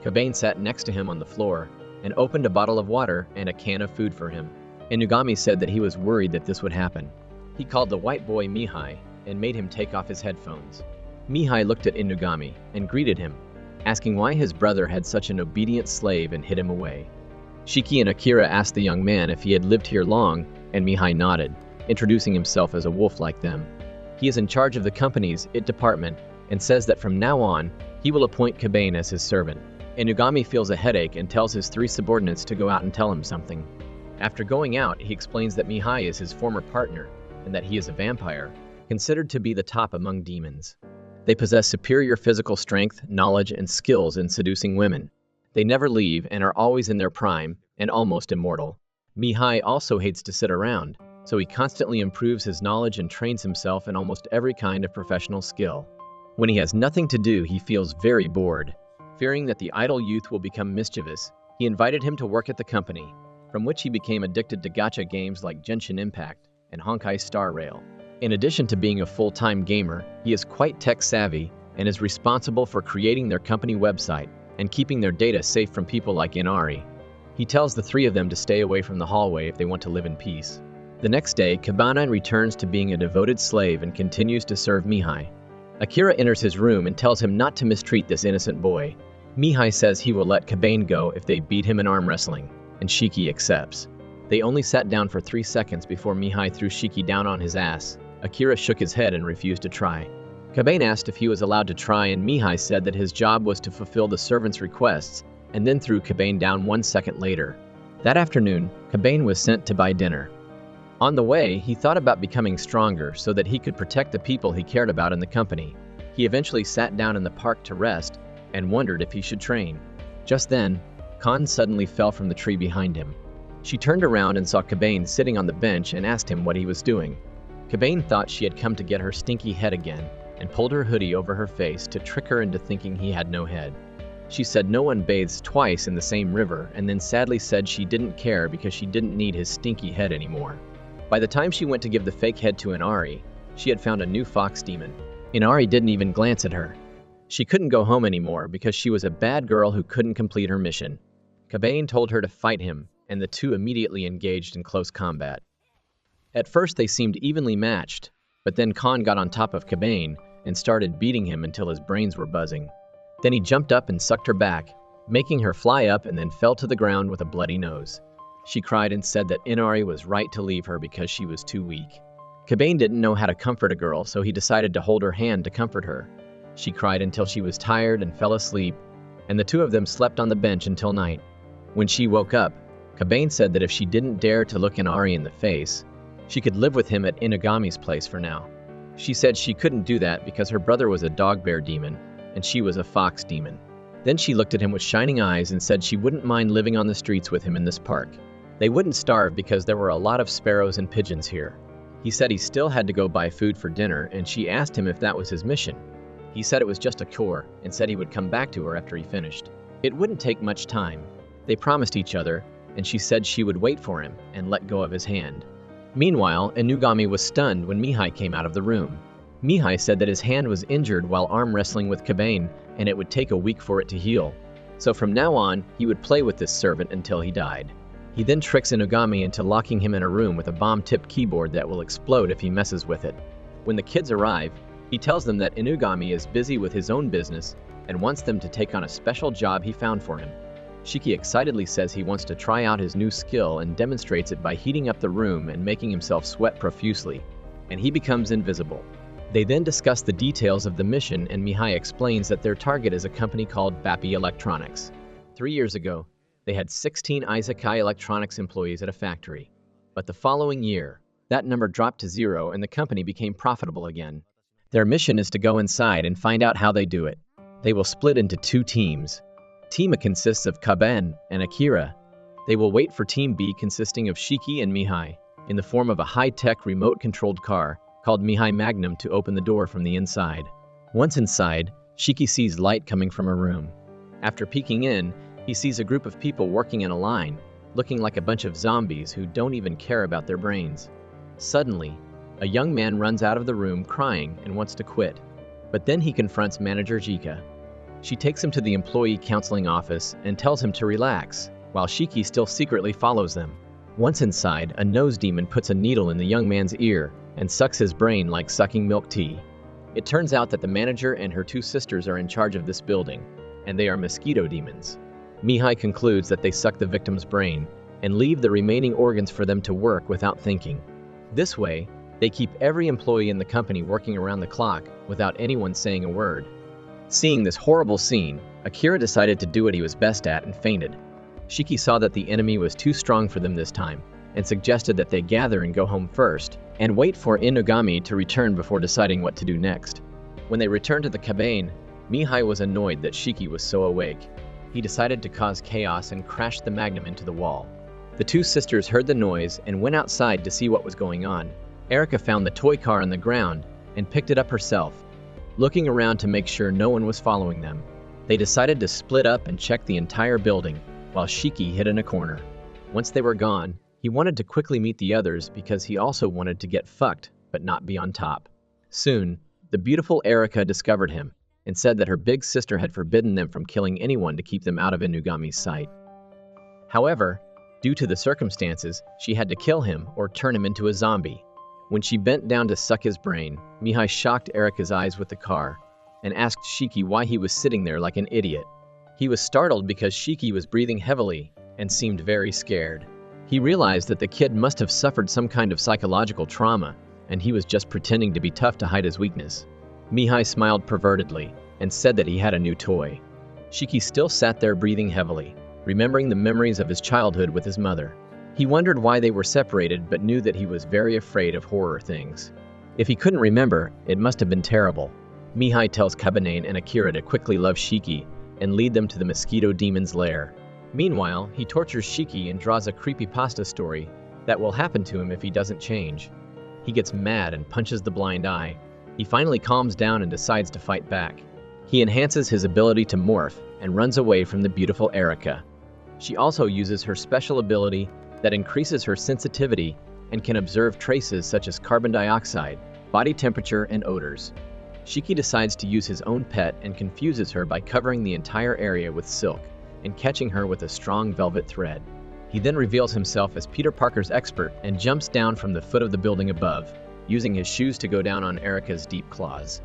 Kabane sat next to him on the floor and opened a bottle of water and a can of food for him. Inugami said that he was worried that this would happen. He called the white boy Mihai and made him take off his headphones. Mihai looked at Inugami and greeted him, asking why his brother had such an obedient slave and hid him away. Shiki and Akira asked the young man if he had lived here long, and Mihai nodded, introducing himself as a wolf like them. He is in charge of the company's IT department and says that from now on, he will appoint Kabane as his servant. Inugami feels a headache and tells his 3 subordinates to go out and tell him something. After going out, he explains that Mihai is his former partner and that he is a vampire, considered to be the top among demons. They possess superior physical strength, knowledge, and skills in seducing women. They never leave and are always in their prime and almost immortal. Mihai also hates to sit around, so he constantly improves his knowledge and trains himself in almost every kind of professional skill. When he has nothing to do, he feels very bored. Fearing that the idle youth will become mischievous, he invited him to work at the company, from which he became addicted to gacha games like Genshin Impact and Honkai Star Rail. In addition to being a full-time gamer, he is quite tech-savvy and is responsible for creating their company website and keeping their data safe from people like Inari. He tells the 3 of them to stay away from the hallway if they want to live in peace. The next day, Kabane returns to being a devoted slave and continues to serve Mihai. Akira enters his room and tells him not to mistreat this innocent boy. Mihai says he will let Kabane go if they beat him in arm wrestling, and Shiki accepts. They only sat down for 3 seconds before Mihai threw Shiki down on his ass. Akira shook his head and refused to try. Kabane asked if he was allowed to try, and Mihai said that his job was to fulfill the servant's requests, and then threw Kabane down 1 second later. That afternoon, Kabane was sent to buy dinner. On the way, he thought about becoming stronger so that he could protect the people he cared about in the company. He eventually sat down in the park to rest and wondered if he should train. Just then, Khan suddenly fell from the tree behind him. She turned around and saw Kabane sitting on the bench and asked him what he was doing. Kabane thought she had come to get her stinky head again and pulled her hoodie over her face to trick her into thinking he had no head. She said no one bathes twice in the same river and then sadly said she didn't care because she didn't need his stinky head anymore. By the time she went to give the fake head to Inari, she had found a new fox demon. Inari didn't even glance at her. She couldn't go home anymore because she was a bad girl who couldn't complete her mission. Kabane told her to fight him, and the 2 immediately engaged in close combat. At first they seemed evenly matched, but then Khan got on top of Kabane and started beating him until his brains were buzzing. Then he jumped up and sucked her back, making her fly up and then fell to the ground with a bloody nose. She cried and said that Inari was right to leave her because she was too weak. Kabane didn't know how to comfort a girl, so he decided to hold her hand to comfort her. She cried until she was tired and fell asleep, and the 2 of them slept on the bench until night. When she woke up, Kabane said that if she didn't dare to look Inari in the face, she could live with him at Inugami's place for now. She said she couldn't do that because her brother was a dog-bear demon, and she was a fox demon. Then she looked at him with shining eyes and said she wouldn't mind living on the streets with him in this park. They wouldn't starve because there were a lot of sparrows and pigeons here. He said he still had to go buy food for dinner, and she asked him if that was his mission. He said it was just a chore and said he would come back to her after he finished. It wouldn't take much time. They promised each other, and she said she would wait for him and let go of his hand. Meanwhile, Inugami was stunned when Mihai came out of the room. Mihai said that his hand was injured while arm wrestling with Kabane, and it would take a week for it to heal. So from now on, he would play with this servant until he died. He then tricks Inugami into locking him in a room with a bomb-tipped keyboard that will explode if he messes with it. When the kids arrive, he tells them that Inugami is busy with his own business and wants them to take on a special job he found for him. Shiki excitedly says he wants to try out his new skill and demonstrates it by heating up the room and making himself sweat profusely, and he becomes invisible. They then discuss the details of the mission, and Mihai explains that their target is a company called Bappy Electronics. 3 years ago, they had 16 Izakai Electronics employees at a factory. But the following year, that number dropped to 0 and the company became profitable again. Their mission is to go inside and find out how they do it. They will split into 2 teams. Team A consists of Kabane and Akira. They will wait for Team B consisting of Shiki and Mihai, in the form of a high-tech remote-controlled car called Mihai Magnum to open the door from the inside. Once inside, Shiki sees light coming from a room. After peeking in, he sees a group of people working in a line, looking like a bunch of zombies who don't even care about their brains. Suddenly, a young man runs out of the room crying and wants to quit. But then he confronts manager Jika. She takes him to the employee counseling office and tells him to relax, while Shiki still secretly follows them. Once inside, a nose demon puts a needle in the young man's ear and sucks his brain like sucking milk tea. It turns out that the manager and her two sisters are in charge of this building, and they are mosquito demons. Mihai concludes that they suck the victim's brain and leave the remaining organs for them to work without thinking. This way, they keep every employee in the company working around the clock without anyone saying a word. Seeing this horrible scene, Akira decided to do what he was best at and fainted. Shiki saw that the enemy was too strong for them this time and suggested that they gather and go home first and wait for Inugami to return before deciding what to do next. When they returned to the cabane, Mihai was annoyed that Shiki was so awake. He decided to cause chaos and crashed the magnum into the wall. The two sisters heard the noise and went outside to see what was going on. Erica found the toy car on the ground and picked it up herself, looking around to make sure no one was following them. They decided to split up and check the entire building, while Shiki hid in a corner. Once they were gone, he wanted to quickly meet the others because he also wanted to get fucked, but not be on top. Soon, the beautiful Erica discovered him and said that her big sister had forbidden them from killing anyone to keep them out of Inugami's sight. However, due to the circumstances, she had to kill him or turn him into a zombie. When she bent down to suck his brain, Mihai shocked Erica's eyes with the car and asked Shiki why he was sitting there like an idiot. He was startled because Shiki was breathing heavily and seemed very scared. He realized that the kid must have suffered some kind of psychological trauma, and he was just pretending to be tough to hide his weakness. Mihai smiled pervertedly and said that he had a new toy. Shiki still sat there breathing heavily, remembering the memories of his childhood with his mother. He wondered why they were separated but knew that he was very afraid of horror things. If he couldn't remember, it must have been terrible. Mihai tells Kabanane and Akira to quickly love Shiki and lead them to the mosquito demon's lair. Meanwhile, he tortures Shiki and draws a creepypasta story that will happen to him if he doesn't change. He gets mad and punches the blind eye. He finally calms down and decides to fight back. He enhances his ability to morph and runs away from the beautiful Erica. She also uses her special ability that increases her sensitivity and can observe traces such as carbon dioxide, body temperature, and odors. Shiki decides to use his own pet and confuses her by covering the entire area with silk and catching her with a strong velvet thread. He then reveals himself as Peter Parker's expert and jumps down from the foot of the building above, using his shoes to go down on Erica's deep claws.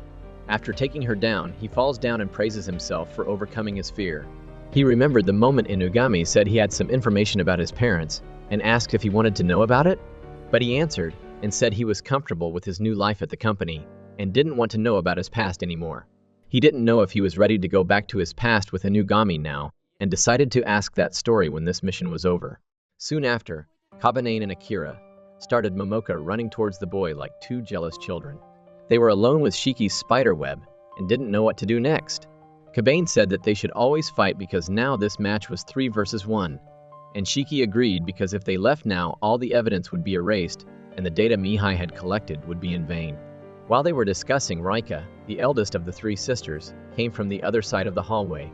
After taking her down, he falls down and praises himself for overcoming his fear. He remembered the moment Inugami said he had some information about his parents and asked if he wanted to know about it, but he answered and said he was comfortable with his new life at the company and didn't want to know about his past anymore. He didn't know if he was ready to go back to his past with Inugami now, and decided to ask that story when this mission was over. Soon after, Kabanane and Akira started Momoka running towards the boy like two jealous children. They were alone with Shiki's spider web and didn't know what to do next. Kabane said that they should always fight because now this match was 3 versus 1, and Shiki agreed because if they left now, all the evidence would be erased and the data Mihai had collected would be in vain. While they were discussing, Rika, the eldest of the 3 sisters, came from the other side of the hallway.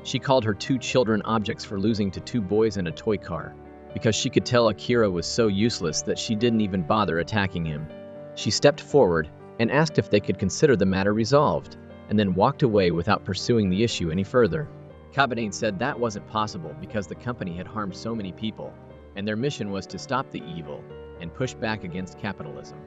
She called her 2 children objects for losing to 2 boys in a toy car, because she could tell Akira was so useless that she didn't even bother attacking him. She stepped forward and asked if they could consider the matter resolved, and then walked away without pursuing the issue any further. Kabanane said that wasn't possible because the company had harmed so many people, and their mission was to stop the evil and push back against capitalism.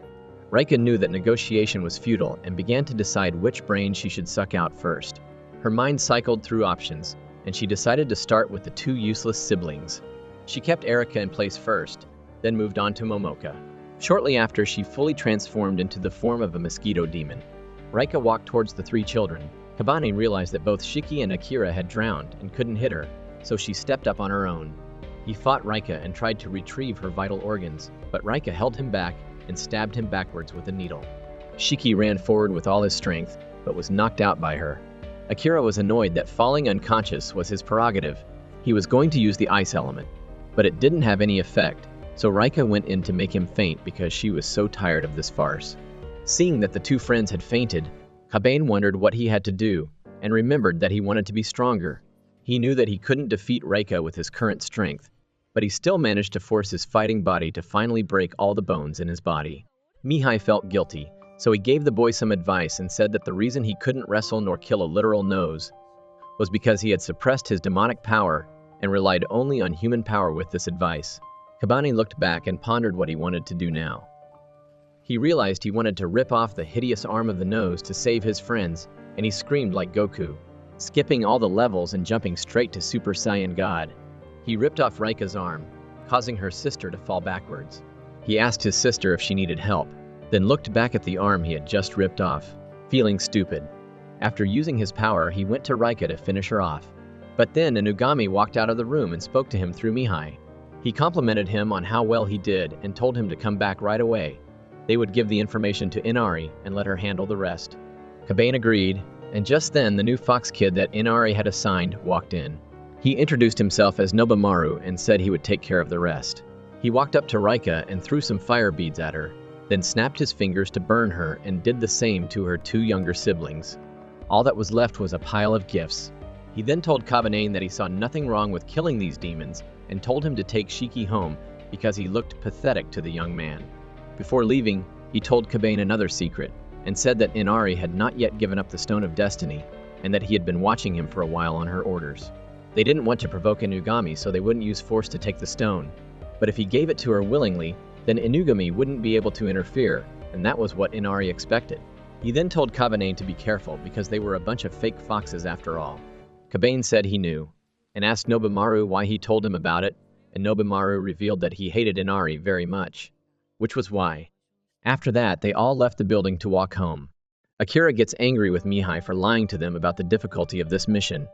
Rika knew that negotiation was futile and began to decide which brain she should suck out first. Her mind cycled through options, and she decided to start with the 2 useless siblings. She kept Erica in place first, then moved on to Momoka. Shortly after, she fully transformed into the form of a mosquito demon. Rika walked towards the 3 children. Kabane realized that both Shiki and Akira had drowned and couldn't hit her, so she stepped up on her own. He fought Rika and tried to retrieve her vital organs, but Rika held him back and stabbed him backwards with a needle. Shiki ran forward with all his strength, but was knocked out by her. Akira was annoyed that falling unconscious was his prerogative. He was going to use the ice element, but it didn't have any effect, so Rika went in to make him faint because she was so tired of this farce. Seeing that the 2 friends had fainted, Kabane wondered what he had to do, and remembered that he wanted to be stronger. He knew that he couldn't defeat Rika with his current strength, but he still managed to force his fighting body to finally break all the bones in his body. Mihai felt guilty, so he gave the boy some advice and said that the reason he couldn't wrestle nor kill a literal nose was because he had suppressed his demonic power and relied only on human power with this advice. Kabane looked back and pondered what he wanted to do now. He realized he wanted to rip off the hideous arm of the nose to save his friends, and he screamed like Goku, skipping all the levels and jumping straight to Super Saiyan God. He ripped off Rika's arm, causing her sister to fall backwards. He asked his sister if she needed help, then looked back at the arm he had just ripped off, feeling stupid. After using his power, he went to Rika to finish her off. But then Inugami walked out of the room and spoke to him through Mihai. He complimented him on how well he did and told him to come back right away. They would give the information to Inari and let her handle the rest. Kabane agreed, and just then the new fox kid that Inari had assigned walked in. He introduced himself as Nobamaru and said he would take care of the rest. He walked up to Rika and threw some fire beads at her, then snapped his fingers to burn her and did the same to her two younger siblings. All that was left was a pile of gifts. He then told Kabane that he saw nothing wrong with killing these demons and told him to take Shiki home because he looked pathetic to the young man. Before leaving, he told Kabane another secret and said that Inari had not yet given up the Stone of Destiny and that he had been watching him for a while on her orders. They didn't want to provoke Inugami, so they wouldn't use force to take the stone. But if he gave it to her willingly, then Inugami wouldn't be able to interfere, and that was what Inari expected. He then told Kabane to be careful because they were a bunch of fake foxes after all. Kabane said he knew, and asked Nobamaru why he told him about it, and Nobamaru revealed that he hated Inari very much, which was why. After that, they all left the building to walk home. Akira gets angry with Mihai for lying to them about the difficulty of this mission.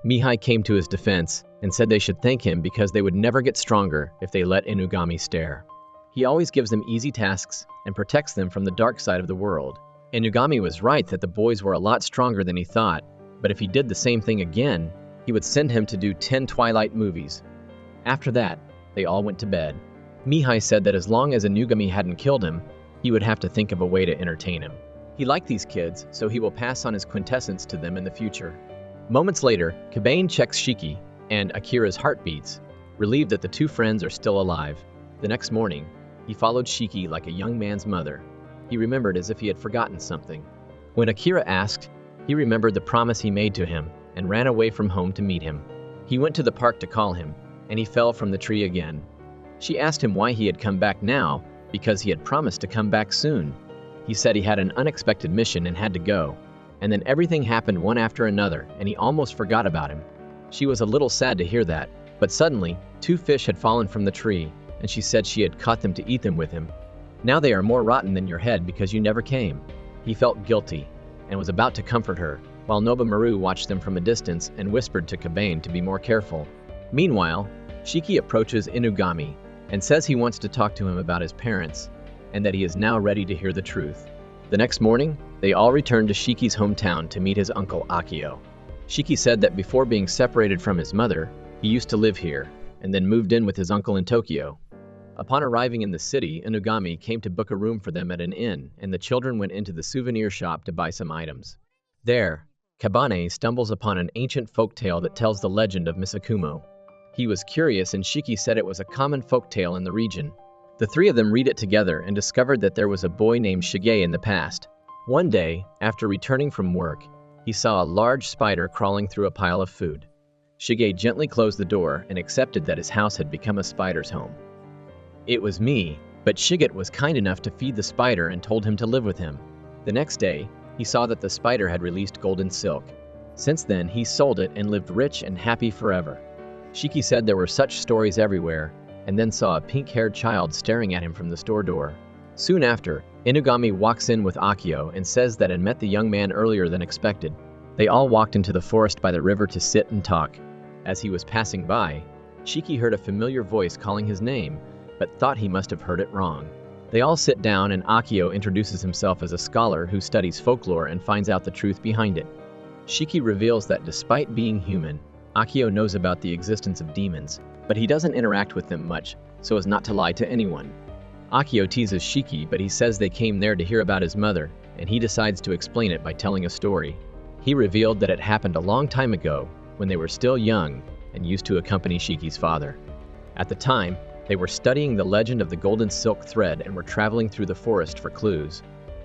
Mihai came to his defense and said they should thank him because they would never get stronger if they let Inugami stare. He always gives them easy tasks and protects them from the dark side of the world. Inugami was right that the boys were a lot stronger than he thought, but if he did the same thing again, he would send him to do 10 Twilight movies. After that, they all went to bed. Mihai said that as long as Inugami hadn't killed him, he would have to think of a way to entertain him. He liked these kids, so he will pass on his quintessence to them in the future. Moments later, Kabane checks Shiki, and Akira's heart beats, relieved that the two friends are still alive. The next morning, he followed Shiki like a young man's mother. He remembered as if he had forgotten something. When Akira asked, he remembered the promise he made to him and ran away from home to meet him. He went to the park to call him, and he fell from the tree again. She asked him why he had come back now, because he had promised to come back soon. He said he had an unexpected mission and had to go, and then everything happened one after another, and he almost forgot about him. She was a little sad to hear that, but suddenly, 2 fish had fallen from the tree, and she said she had caught them to eat them with him. Now they are more rotten than your head because you never came. He felt guilty, and was about to comfort her, while Nobamaru watched them from a distance and whispered to Kabane to be more careful. Meanwhile, Shiki approaches Inugami, and says he wants to talk to him about his parents, and that he is now ready to hear the truth. The next morning, they all returned to Shiki's hometown to meet his uncle Akio. Shiki said that before being separated from his mother, he used to live here, and then moved in with his uncle in Tokyo. Upon arriving in the city, Inugami came to book a room for them at an inn, and the children went into the souvenir shop to buy some items. There, Kabane stumbles upon an ancient folk tale that tells the legend of Misakumo. He was curious, and Shiki said it was a common folk tale in the region. The 3 of them read it together and discovered that there was a boy named Shige in the past. One day, after returning from work, he saw a large spider crawling through a pile of food. Shige gently closed the door and accepted that his house had become a spider's home. It was me, but Shige was kind enough to feed the spider and told him to live with him. The next day, he saw that the spider had released golden silk. Since then, he sold it and lived rich and happy forever. Shiki said there were such stories everywhere, and then saw a pink-haired child staring at him from the store door. Soon after, Inugami walks in with Akio and says that had met the young man earlier than expected. They all walked into the forest by the river to sit and talk. As he was passing by, Shiki heard a familiar voice calling his name, but thought he must have heard it wrong. They all sit down, and Akio introduces himself as a scholar who studies folklore and finds out the truth behind it. Shiki reveals that despite being human, Akio knows about the existence of demons, but he doesn't interact with them much, so as not to lie to anyone. Akio teases Shiki, but he says they came there to hear about his mother, and he decides to explain it by telling a story. He revealed that it happened a long time ago, when they were still young and used to accompany Shiki's father. At the time, they were studying the legend of the golden silk thread and were traveling through the forest for clues.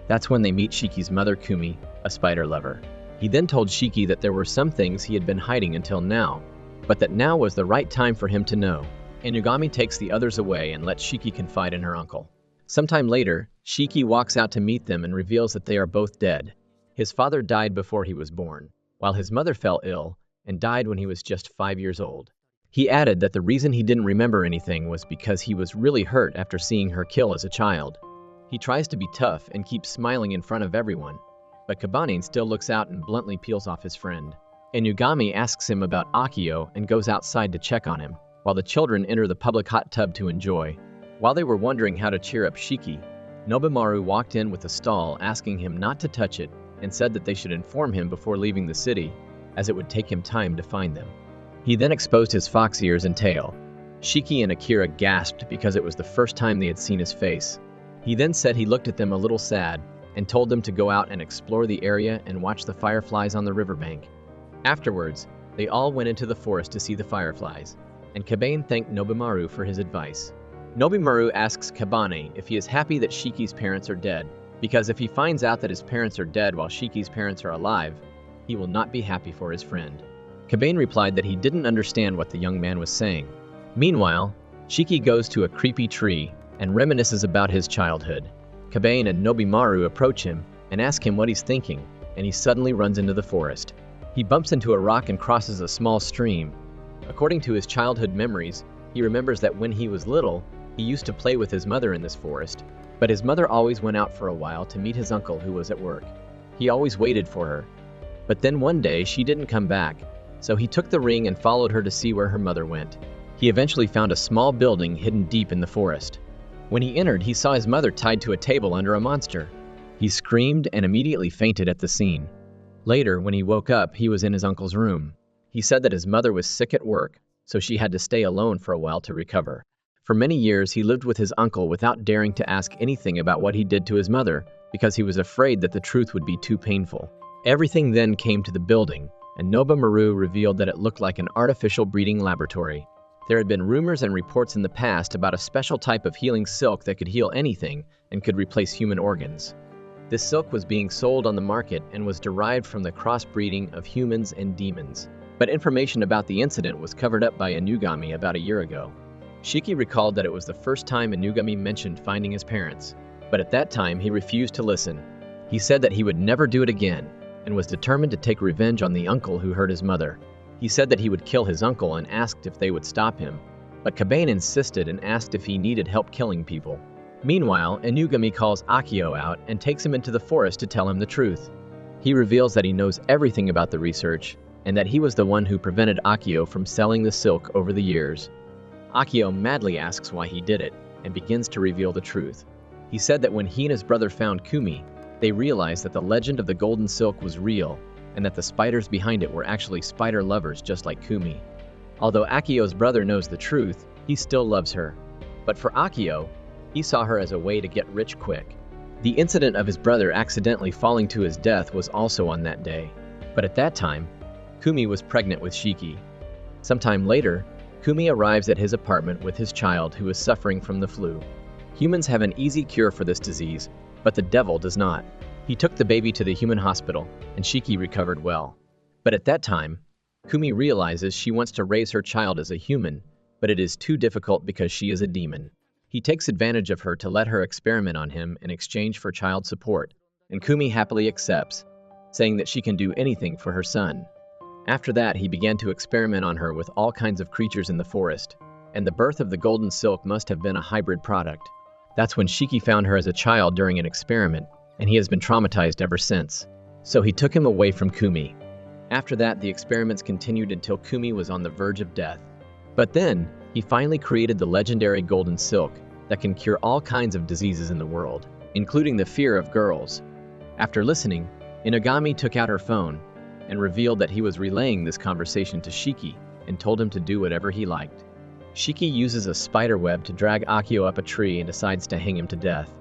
That's when they meet Shiki's mother Kumi, a spider lover. He then told Shiki that there were some things he had been hiding until now, but that now was the right time for him to know. Inugami takes the others away and lets Shiki confide in her uncle. Sometime later, Shiki walks out to meet them and reveals that they are both dead. His father died before he was born, while his mother fell ill and died when he was just 5 years old. He added that the reason he didn't remember anything was because he was really hurt after seeing her kill as a child. He tries to be tough and keeps smiling in front of everyone, but Kabane still looks out and bluntly peels off his friend. Inugami asks him about Akio and goes outside to check on him, while the children enter the public hot tub to enjoy. While they were wondering how to cheer up Shiki, Nobimaru walked in with a stall asking him not to touch it and said that they should inform him before leaving the city, as it would take him time to find them. He then exposed his fox ears and tail. Shiki and Akira gasped because it was the first time they had seen his face. He then said he looked at them a little sad and told them to go out and explore the area and watch the fireflies on the riverbank. Afterwards, they all went into the forest to see the fireflies, and Kabane thanked Nobimaru for his advice. Nobimaru asks Kabane if he is happy that Shiki's parents are dead, because if he finds out that his parents are dead while Shiki's parents are alive, he will not be happy for his friend. Kabane replied that he didn't understand what the young man was saying. Meanwhile, Shiki goes to a creepy tree and reminisces about his childhood. Kabane and Nobimaru approach him and ask him what he's thinking, and he suddenly runs into the forest. He bumps into a rock and crosses a small stream. According to his childhood memories, he remembers that when he was little, he used to play with his mother in this forest, but his mother always went out for a while to meet his uncle who was at work. He always waited for her. But then one day she didn't come back, so he took the ring and followed her to see where her mother went. He eventually found a small building hidden deep in the forest. When he entered, he saw his mother tied to a table under a monster. He screamed and immediately fainted at the scene. Later, when he woke up, he was in his uncle's room. He said that his mother was sick at work, so she had to stay alone for a while to recover. For many years, he lived with his uncle without daring to ask anything about what he did to his mother, because he was afraid that the truth would be too painful. Everything then came to the building, and Nobimaru revealed that it looked like an artificial breeding laboratory. There had been rumors and reports in the past about a special type of healing silk that could heal anything and could replace human organs. This silk was being sold on the market and was derived from the crossbreeding of humans and demons. But information about the incident was covered up by Inugami about a year ago. Shiki recalled that it was the first time Inugami mentioned finding his parents, but at that time he refused to listen. He said that he would never do it again, and was determined to take revenge on the uncle who hurt his mother. He said that he would kill his uncle and asked if they would stop him, but Kabane insisted and asked if he needed help killing people. Meanwhile, Inugami calls Akio out and takes him into the forest to tell him the truth. He reveals that he knows everything about the research, and that he was the one who prevented Akio from selling the silk over the years. Akio madly asks why he did it, and begins to reveal the truth. He said that when he and his brother found Kumi, they realized that the legend of the golden silk was real, and that the spiders behind it were actually spider lovers just like Kumi. Although Akio's brother knows the truth, he still loves her. But for Akio, he saw her as a way to get rich quick. The incident of his brother accidentally falling to his death was also on that day. But at that time, Kumi was pregnant with Shiki. Sometime later, Kumi arrives at his apartment with his child who is suffering from the flu. Humans have an easy cure for this disease, but the devil does not. He took the baby to the human hospital, and Shiki recovered well. But at that time, Kumi realizes she wants to raise her child as a human, but it is too difficult because she is a demon. He takes advantage of her to let her experiment on him in exchange for child support, and Kumi happily accepts, saying that she can do anything for her son. After that, he began to experiment on her with all kinds of creatures in the forest, and the birth of the golden silk must have been a hybrid product. That's when Shiki found her as a child during an experiment, and he has been traumatized ever since. So he took him away from Kumi. After that, the experiments continued until Kumi was on the verge of death. But then, he finally created the legendary golden silk that can cure all kinds of diseases in the world, including the fear of girls. After listening, Inugami took out her phone and revealed that he was relaying this conversation to Shiki and told him to do whatever he liked. Shiki uses a spider web to drag Akio up a tree and decides to hang him to death.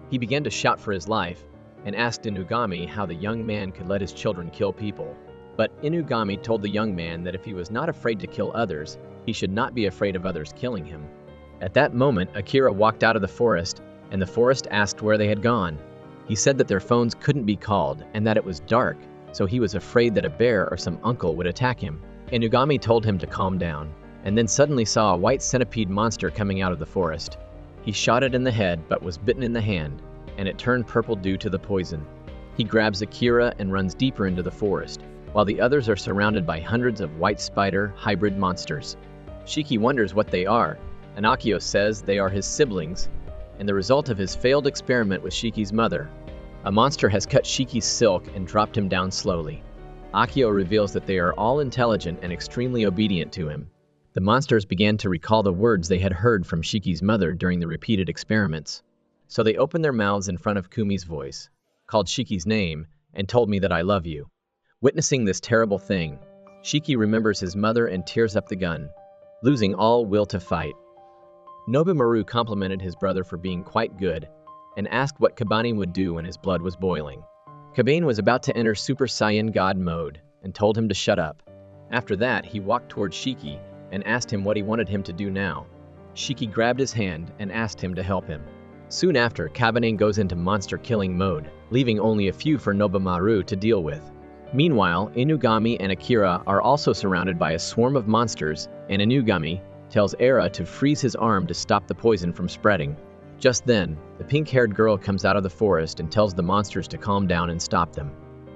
He began to shout for his life and asked Inugami how the young man could let his children kill people. But Inugami told the young man that if he was not afraid to kill others, he should not be afraid of others killing him. At that moment, Akira walked out of the forest, and the forest asked where they had gone. He said that their phones couldn't be called and that it was dark, so he was afraid that a bear or some uncle would attack him. Inugami told him to calm down, and then suddenly saw a white centipede monster coming out of the forest. He shot it in the head but was bitten in the hand, and it turned purple due to the poison. He grabs Akira and runs deeper into the forest, while the others are surrounded by hundreds of white spider hybrid monsters. Shiki wonders what they are, and Akio says they are his siblings, and the result of his failed experiment with Shiki's mother. A monster has cut Shiki's silk and dropped him down slowly. Akio reveals that they are all intelligent and extremely obedient to him. The monsters began to recall the words they had heard from Shiki's mother during the repeated experiments. So they opened their mouths in front of Kumi's voice, called Shiki's name, and told me that I love you. Witnessing this terrible thing, Shiki remembers his mother and tears up the gun, losing all will to fight. Nobumaru complimented his brother for being quite good, and asked what Kabane would do when his blood was boiling. Kabane was about to enter Super Saiyan God mode, and told him to shut up. After that, he walked towards Shiki, and asked him what he wanted him to do now. Shiki grabbed his hand and asked him to help him. Soon after, Kabane goes into monster-killing mode, leaving only a few for Nobumaru to deal with. Meanwhile, Inugami and Akira are also surrounded by a swarm of monsters, and Inugami tells Era to freeze his arm to stop the poison from spreading. Just then, the pink-haired girl comes out of the forest and tells the monsters to calm down and stop them.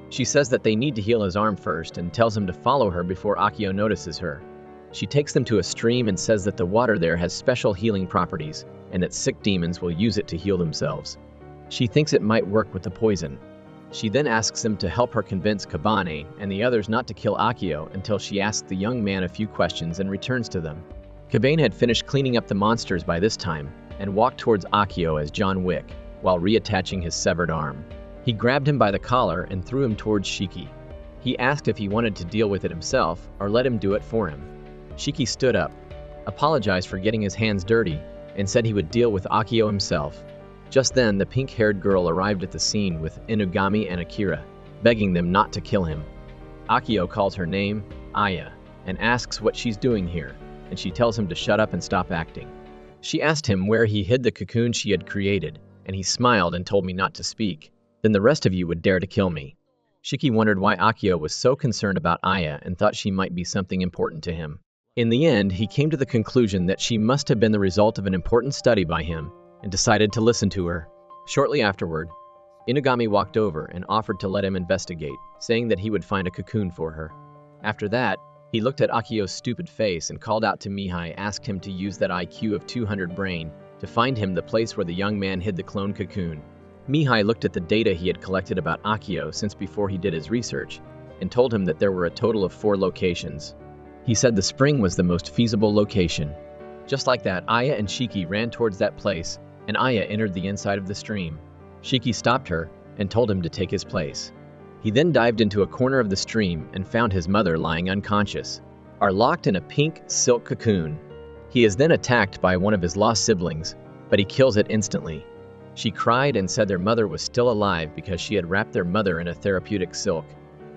She says that they need to heal his arm first and tells him to follow her before Akio notices her. She takes them to a stream and says that the water there has special healing properties, and that sick demons will use it to heal themselves. She thinks it might work with the poison. She then asks him to help her convince Kabane and the others not to kill Akio until she asks the young man a few questions and returns to them. Kabane had finished cleaning up the monsters by this time, and walked towards Akio as John Wick, while reattaching his severed arm. He grabbed him by the collar and threw him towards Shiki. He asked if he wanted to deal with it himself, or let him do it for him. Shiki stood up, apologized for getting his hands dirty, and said he would deal with Akio himself. Just then, the pink-haired girl arrived at the scene with Inugami and Akira, begging them not to kill him. Akio calls her name, Aya, and asks what she's doing here, and she tells him to shut up and stop acting. She asked him where he hid the cocoon she had created, and he smiled and told me not to speak. Then the rest of you would dare to kill me. Shiki wondered why Akio was so concerned about Aya and thought she might be something important to him. In the end, he came to the conclusion that she must have been the result of an important study by him, and decided to listen to her. Shortly afterward, Inugami walked over and offered to let him investigate, saying that he would find a cocoon for her. After that, he looked at Akio's stupid face and called out to Mihai, asked him to use that IQ of 200 brain to find him the place where the young man hid the clone cocoon. Mihai looked at the data he had collected about Akio since before he did his research, and told him that there were a total of 4 locations. He said the spring was the most feasible location. Just like that, Aya and Shiki ran towards that place, and Aya entered the inside of the stream. Shiki stopped her and told him to take his place. He then dived into a corner of the stream and found his mother lying unconscious, are locked in a pink silk cocoon. He is then attacked by one of his lost siblings, but he kills it instantly. She cried and said their mother was still alive because she had wrapped their mother in a therapeutic silk.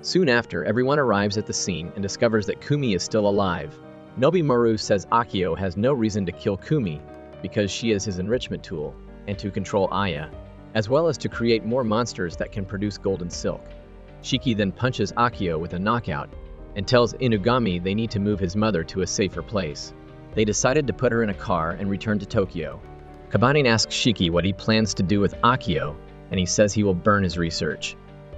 Soon after, everyone arrives at the scene and discovers that Kumi is still alive. Nobumaru says Akio has no reason to kill Kumi because she is his enrichment tool, and to control Aya, as well as to create more monsters that can produce golden silk. Shiki then punches Akio with a knockout and tells Inugami they need to move his mother to a safer place. They decided to put her in a car and return to Tokyo. Kabane asks Shiki what he plans to do with Akio, and he says he will burn his research.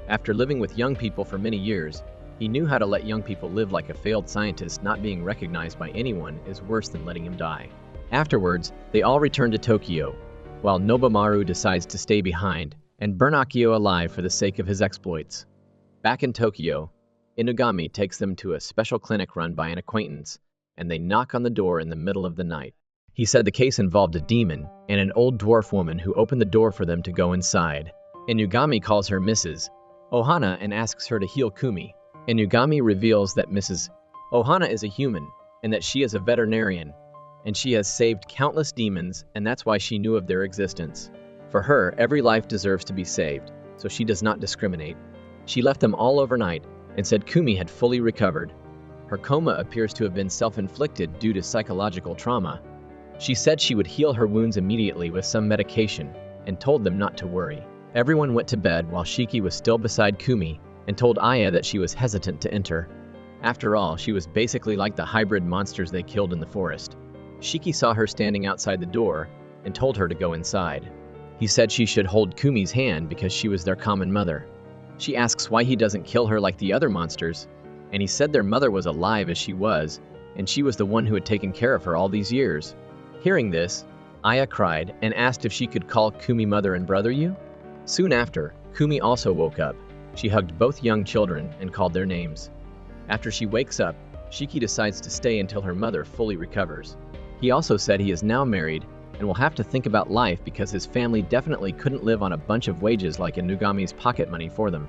After living with young people for many years, he knew how to let young people live like a failed scientist. Not being recognized by anyone is worse than letting him die. Afterwards, they all return to Tokyo, while Nobumaru decides to stay behind and burn Akio alive for the sake of his exploits. Back in Tokyo, Inugami takes them to a special clinic run by an acquaintance, and they knock on the door in the middle of the night. He said the case involved a demon and an old dwarf woman who opened the door for them to go inside. Inugami calls her Mrs. Ohana and asks her to heal Kumi. Inugami reveals that Mrs. Ohana is a human, and that she is a veterinarian, and she has saved countless demons, and that's why she knew of their existence. For her, every life deserves to be saved, so she does not discriminate. She left them all overnight and said Kumi had fully recovered. Her coma appears to have been self-inflicted due to psychological trauma. She said she would heal her wounds immediately with some medication, and told them not to worry. Everyone went to bed while Shiki was still beside Kumi and told Aya that she was hesitant to enter. After all, she was basically like the hybrid monsters they killed in the forest. Shiki saw her standing outside the door and told her to go inside. He said she should hold Kumi's hand because she was their common mother. She asks why he doesn't kill her like the other monsters, and he said their mother was alive as she was, and she was the one who had taken care of her all these years. Hearing this, Aya cried and asked if she could call Kumi mother and brother you. Soon after, Kumi also woke up. She hugged both young children and called their names. After she wakes up, Shiki decides to stay until her mother fully recovers. He also said he is now married and will have to think about life because his family definitely couldn't live on a bunch of wages like Inugami's pocket money for them.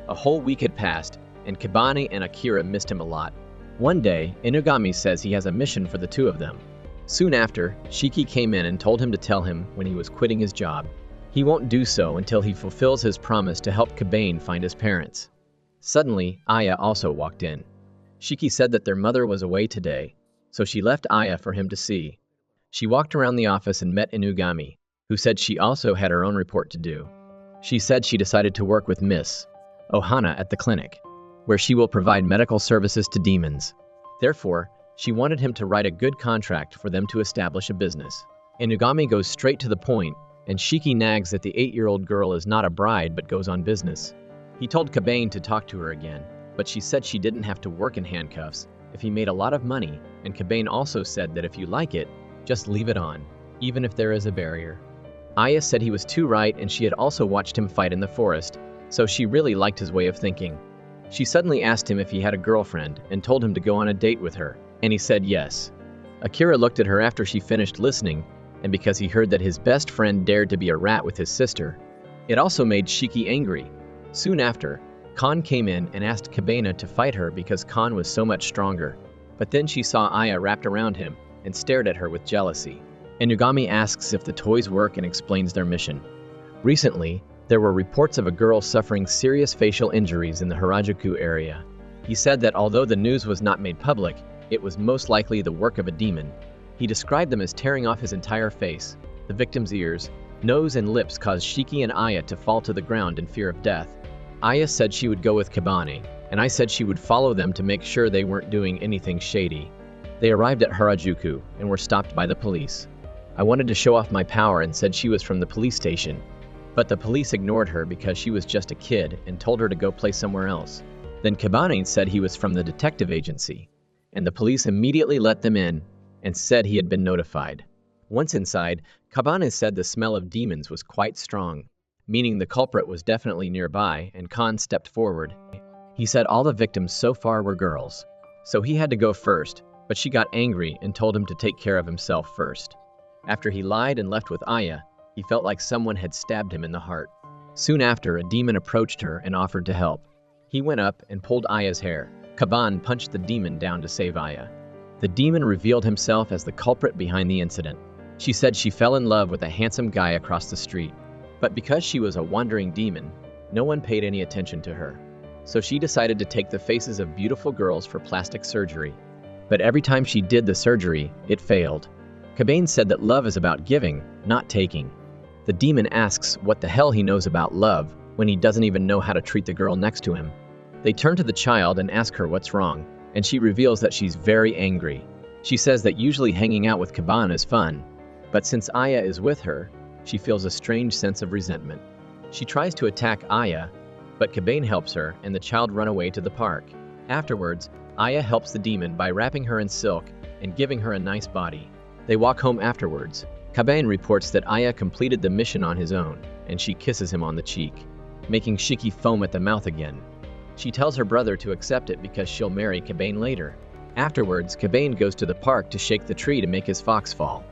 A whole week had passed, and Kibane and Akira missed him a lot. One day, Inugami says he has a mission for the two of them. Soon after, Shiki came in and told him to tell him when he was quitting his job. He won't do so until he fulfills his promise to help Kibane find his parents. Suddenly, Aya also walked in. Shiki said that their mother was away today, so she left Aya for him to see. She walked around the office and met Inugami, who said she also had her own report to do. She said she decided to work with Miss Ohana at the clinic, where she will provide medical services to demons. Therefore, she wanted him to write a good contract for them to establish a business. Inugami goes straight to the point, and Shiki nags that the 8-year-old girl is not a bride but goes on business. He told Kibane to talk to her again, but she said she didn't have to work in handcuffs if he made a lot of money, and Kibane also said that if you like it, just leave it on, even if there is a barrier. Aya said he was too right, and she had also watched him fight in the forest, so she really liked his way of thinking. She suddenly asked him if he had a girlfriend and told him to go on a date with her, and he said yes. Akira looked at her after she finished listening, and because he heard that his best friend dared to be a rat with his sister. It also made Shiki angry. Soon after, Khan came in and asked Kibane to fight her because Khan was so much stronger. But then she saw Aya wrapped around him and stared at her with jealousy. Inugami asks if the toys work and explains their mission. Recently, there were reports of a girl suffering serious facial injuries in the Harajuku area. He said that although the news was not made public, it was most likely the work of a demon. He described them as tearing off his entire face. The victim's ears, nose, and lips caused Shiki and Aya to fall to the ground in fear of death. Aya said she would go with Kibane, and I said she would follow them to make sure they weren't doing anything shady. They arrived at Harajuku and were stopped by the police. I wanted to show off my power and said she was from the police station, but the police ignored her because she was just a kid and told her to go play somewhere else. Then Kibane said he was from the detective agency, and the police immediately let them in and said he had been notified. Once inside, Kibane said the smell of demons was quite strong, meaning the culprit was definitely nearby, and Khan stepped forward. He said all the victims so far were girls, so he had to go first, but she got angry and told him to take care of himself first. After he lied and left with Aya, he felt like someone had stabbed him in the heart. Soon after, a demon approached her and offered to help. He went up and pulled Aya's hair. Kibane punched the demon down to save Aya. The demon revealed himself as the culprit behind the incident. She said she fell in love with a handsome guy across the street, but because she was a wandering demon, no one paid any attention to her. So she decided to take the faces of beautiful girls for plastic surgery. But every time she did the surgery, it failed. Kibane said that love is about giving, not taking. The demon asks what the hell he knows about love when he doesn't even know how to treat the girl next to him. They turn to the child and ask her what's wrong, and she reveals that she's very angry. She says that usually hanging out with Kibane is fun, but since Aya is with her, she feels a strange sense of resentment. She tries to attack Aya, but Kibane helps her and the child run away to the park. Afterwards, Aya helps the demon by wrapping her in silk and giving her a nice body. They walk home afterwards. Kibane reports that Aya completed the mission on his own, and she kisses him on the cheek, making Shiki foam at the mouth again. She tells her brother to accept it because she'll marry Kibane later. Afterwards, Kibane goes to the park to shake the tree to make his fox fall.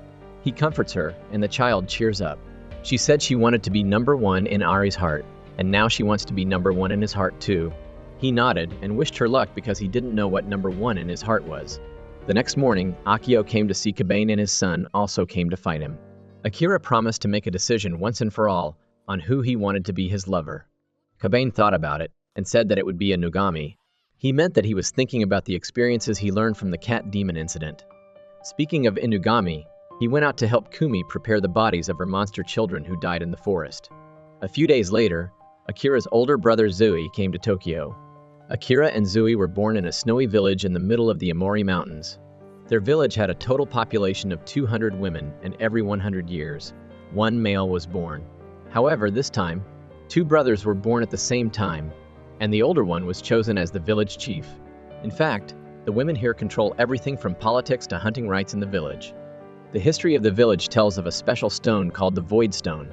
He comforts her, and the child cheers up. She said she wanted to be number one in Ari's heart, and now she wants to be number one in his heart too. He nodded and wished her luck because he didn't know what number one in his heart was. The next morning, Akio came to see Kibane, and his son also came to fight him. Akira promised to make a decision once and for all on who he wanted to be his lover. Kibane thought about it and said that it would be Inugami. He meant that he was thinking about the experiences he learned from the cat demon incident. Speaking of Inugami, he went out to help Kumi prepare the bodies of her monster children who died in the forest. A few days later, Akira's older brother Zui came to Tokyo. Akira and Zui were born in a snowy village in the middle of the Amori Mountains. Their village had a total population of 200 women, and every 100 years, one male was born. However, this time, two brothers were born at the same time, and the older one was chosen as the village chief. In fact, the women here control everything from politics to hunting rights in the village. The history of the village tells of a special stone called the Void Stone,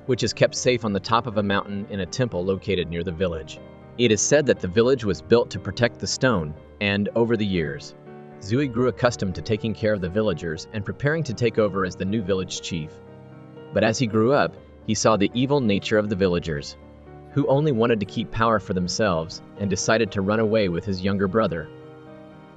which is kept safe on the top of a mountain in a temple located near the village. It is said that the village was built to protect the stone, and over the years, Zui grew accustomed to taking care of the villagers and preparing to take over as the new village chief. But as he grew up, he saw the evil nature of the villagers, who only wanted to keep power for themselves and decided to run away with his younger brother.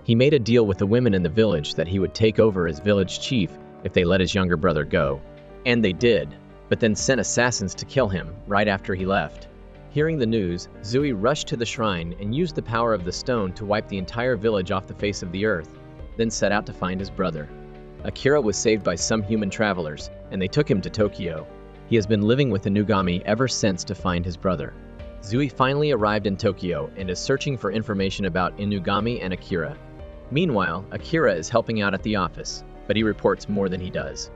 He made a deal with the women in the village that he would take over as village chief if they let his younger brother go. And they did, but then sent assassins to kill him right after he left. Hearing the news, Zui rushed to the shrine and used the power of the stone to wipe the entire village off the face of the earth, then set out to find his brother. Akira was saved by some human travelers, and they took him to Tokyo. He has been living with Inugami ever since to find his brother. Zui finally arrived in Tokyo and is searching for information about Inugami and Akira. Meanwhile, Akira is helping out at the office, but he reports more than he does.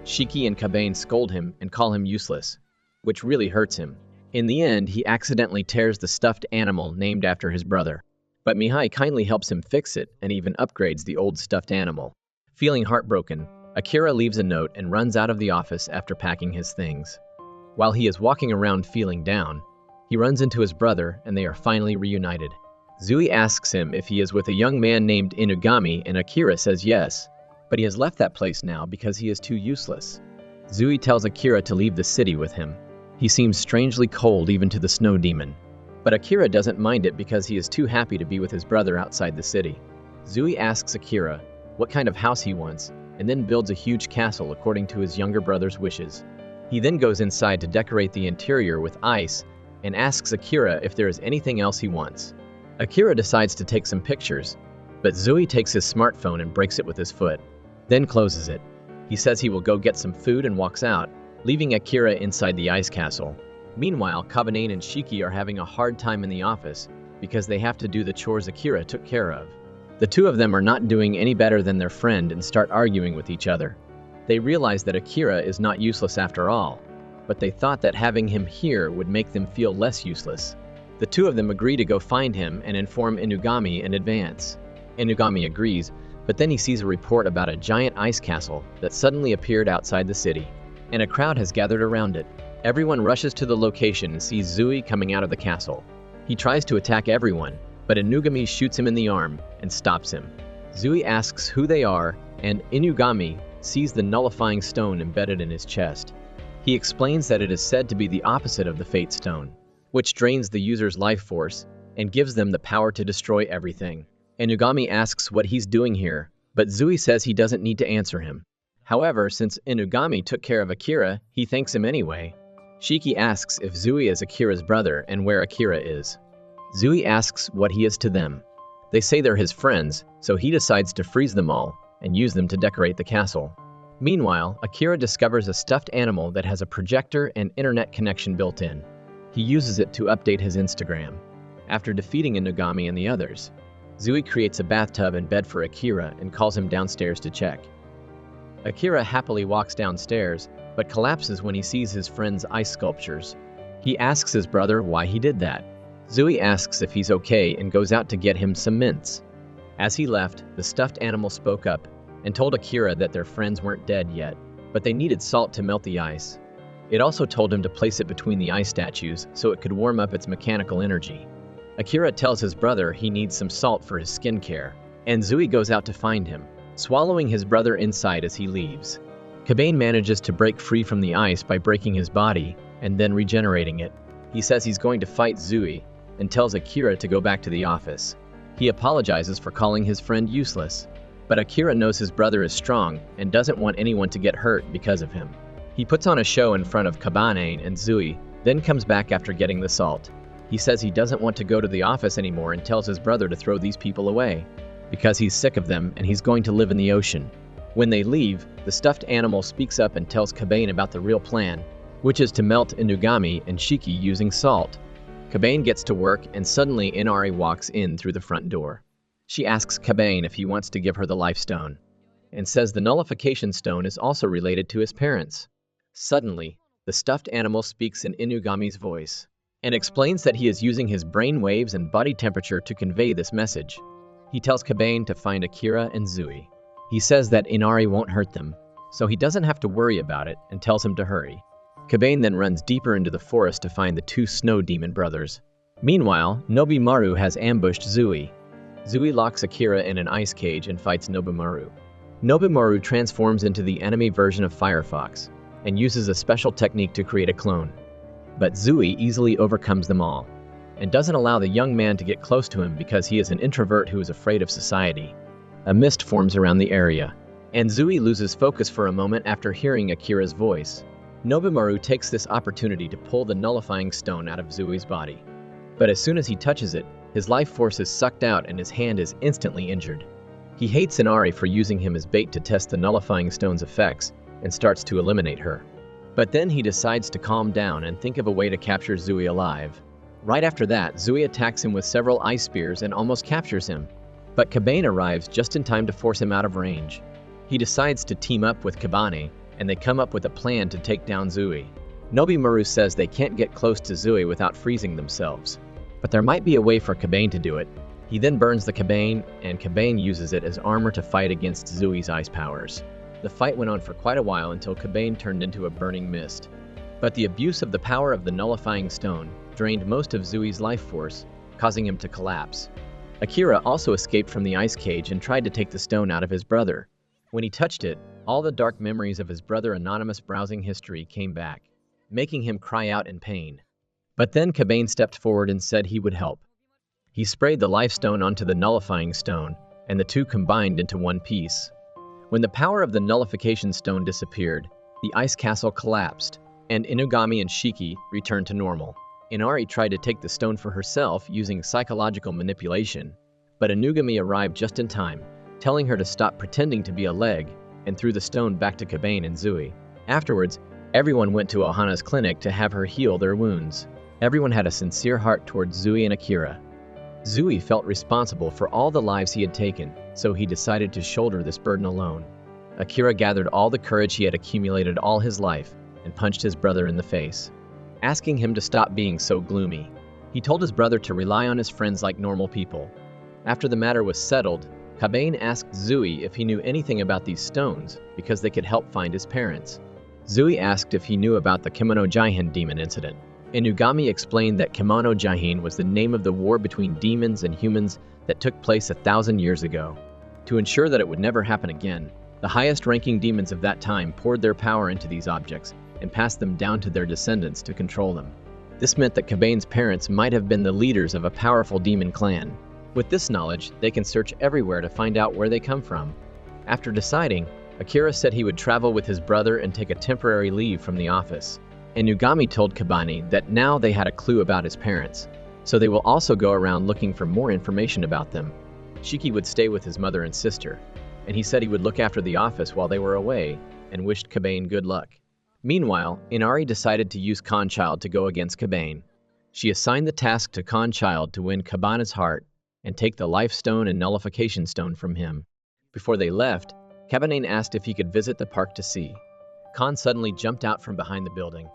Shiki and Kabane scold him and call him useless, which really hurts him. In the end, he accidentally tears the stuffed animal named after his brother. But Mihai kindly helps him fix it and even upgrades the old stuffed animal. Feeling heartbroken, Akira leaves a note and runs out of the office after packing his things. While he is walking around feeling down, he runs into his brother and they are finally reunited. Zui asks him if he is with a young man named Inugami and Akira says yes, but he has left that place now because he is too useless. Zui tells Akira to leave the city with him. He seems strangely cold even to the snow demon. But Akira doesn't mind it because he is too happy to be with his brother outside the city. Zui asks Akira what kind of house he wants, and then builds a huge castle according to his younger brother's wishes. He then goes inside to decorate the interior with ice and asks Akira if there is anything else he wants. Akira decides to take some pictures, but Zui takes his smartphone and breaks it with his foot, then closes it. He says he will go get some food and walks out, leaving Akira inside the ice castle. Meanwhile, Kabanane and Shiki are having a hard time in the office because they have to do the chores Akira took care of. The two of them are not doing any better than their friend and start arguing with each other. They realize that Akira is not useless after all, but they thought that having him here would make them feel less useless. The two of them agree to go find him and inform Inugami in advance. Inugami agrees, but then he sees a report about a giant ice castle that suddenly appeared outside the city, and a crowd has gathered around it. Everyone rushes to the location and sees Zui coming out of the castle. He tries to attack everyone, but Inugami shoots him in the arm and stops him. Zui asks who they are, and Inugami sees the nullifying stone embedded in his chest. He explains that it is said to be the opposite of the Fate Stone, which drains the user's life force and gives them the power to destroy everything. Inugami asks what he's doing here, but Zui says he doesn't need to answer him. However, since Inugami took care of Akira, he thanks him anyway. Shiki asks if Zui is Akira's brother and where Akira is. Zui asks what he is to them. They say they're his friends, so he decides to freeze them all and use them to decorate the castle. Meanwhile, Akira discovers a stuffed animal that has a projector and internet connection built in. He uses it to update his Instagram. After defeating Inugami and the others, Zui creates a bathtub and bed for Akira and calls him downstairs to check. Akira happily walks downstairs, but collapses when he sees his friend's ice sculptures. He asks his brother why he did that. Zui asks if he's okay and goes out to get him some mints. As he left, the stuffed animal spoke up and told Akira that their friends weren't dead yet, but they needed salt to melt the ice. It also told him to place it between the ice statues so it could warm up its mechanical energy. Akira tells his brother he needs some salt for his skincare, and Zui goes out to find him, swallowing his brother inside as he leaves. Kabane manages to break free from the ice by breaking his body and then regenerating it. He says he's going to fight Zui and tells Akira to go back to the office. He apologizes for calling his friend useless, but Akira knows his brother is strong and doesn't want anyone to get hurt because of him. He puts on a show in front of Kabane and Zui, then comes back after getting the salt. He says he doesn't want to go to the office anymore and tells his brother to throw these people away, because he's sick of them and he's going to live in the ocean. When they leave, the stuffed animal speaks up and tells Kabane about the real plan, which is to melt Inugami and Shiki using salt. Kabane gets to work and suddenly Inari walks in through the front door. She asks Kabane if he wants to give her the life stone, and says the nullification stone is also related to his parents. Suddenly, the stuffed animal speaks in Inugami's voice, and explains that he is using his brain waves and body temperature to convey this message. He tells Kabane to find Akira and Zui. He says that Inari won't hurt them, so he doesn't have to worry about it and tells him to hurry. Kabane then runs deeper into the forest to find the two snow demon brothers. Meanwhile, Nobimaru has ambushed Zui. Zui locks Akira in an ice cage and fights Nobimaru. Nobimaru transforms into the enemy version of Firefox and uses a special technique to create a clone. But Zui easily overcomes them all and doesn't allow the young man to get close to him because he is an introvert who is afraid of society. A mist forms around the area, and Zui loses focus for a moment after hearing Akira's voice. Nobimaru takes this opportunity to pull the nullifying stone out of Zui's body. But as soon as he touches it, his life force is sucked out and his hand is instantly injured. He hates Inari for using him as bait to test the nullifying stone's effects and starts to eliminate her. But then he decides to calm down and think of a way to capture Zui alive. Right after that, Zui attacks him with several ice spears and almost captures him. But Kabane arrives just in time to force him out of range. He decides to team up with Kabane, and they come up with a plan to take down Zui. Nobimaru says they can't get close to Zui without freezing themselves, but there might be a way for Kabane to do it. He then burns the Kabane, and Kabane uses it as armor to fight against Zui's ice powers. The fight went on for quite a while until Kabane turned into a burning mist. But the abuse of the power of the nullifying stone drained most of Zui's life force, causing him to collapse. Akira also escaped from the ice cage and tried to take the stone out of his brother. When he touched it, all the dark memories of his brother's anonymous browsing history came back, making him cry out in pain. But then Kabane stepped forward and said he would help. He sprayed the life stone onto the nullifying stone, and the two combined into one piece. When the power of the nullification stone disappeared, the ice castle collapsed, and Inugami and Shiki returned to normal. Inari tried to take the stone for herself using psychological manipulation, but Inugami arrived just in time, telling her to stop pretending to be a leg, and threw the stone back to Kabane and Zui. Afterwards, everyone went to Ohana's clinic to have her heal their wounds. Everyone had a sincere heart towards Zui and Akira. Zui felt responsible for all the lives he had taken, so he decided to shoulder this burden alone. Akira gathered all the courage he had accumulated all his life and punched his brother in the face, asking him to stop being so gloomy. He told his brother to rely on his friends like normal people. After the matter was settled, Kabane asked Zui if he knew anything about these stones because they could help find his parents. Zui asked if he knew about the Kimono Jihin demon incident. Inugami explained that Kimono Jihin was the name of the war between demons and humans that took place 1,000 years ago. To ensure that it would never happen again, the highest-ranking demons of that time poured their power into these objects and passed them down to their descendants to control them. This meant that Kabane's parents might have been the leaders of a powerful demon clan. With this knowledge, they can search everywhere to find out where they come from. After deciding, Akira said he would travel with his brother and take a temporary leave from the office. Inugami told Kabane that now they had a clue about his parents, so they will also go around looking for more information about them. Shiki would stay with his mother and sister, and he said he would look after the office while they were away and wished Kabane good luck. Meanwhile, Inari decided to use Conchild to go against Kabane. She assigned the task to Conchild to win Kabane's heart and take the life stone and nullification stone from him. Before they left, Kabane asked if he could visit the park to see. Kon suddenly jumped out from behind the building,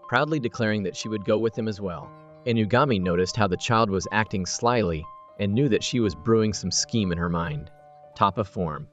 proudly declaring that she would go with him as well. Inugami noticed how the child was acting slyly and knew that she was brewing some scheme in her mind. Top of form.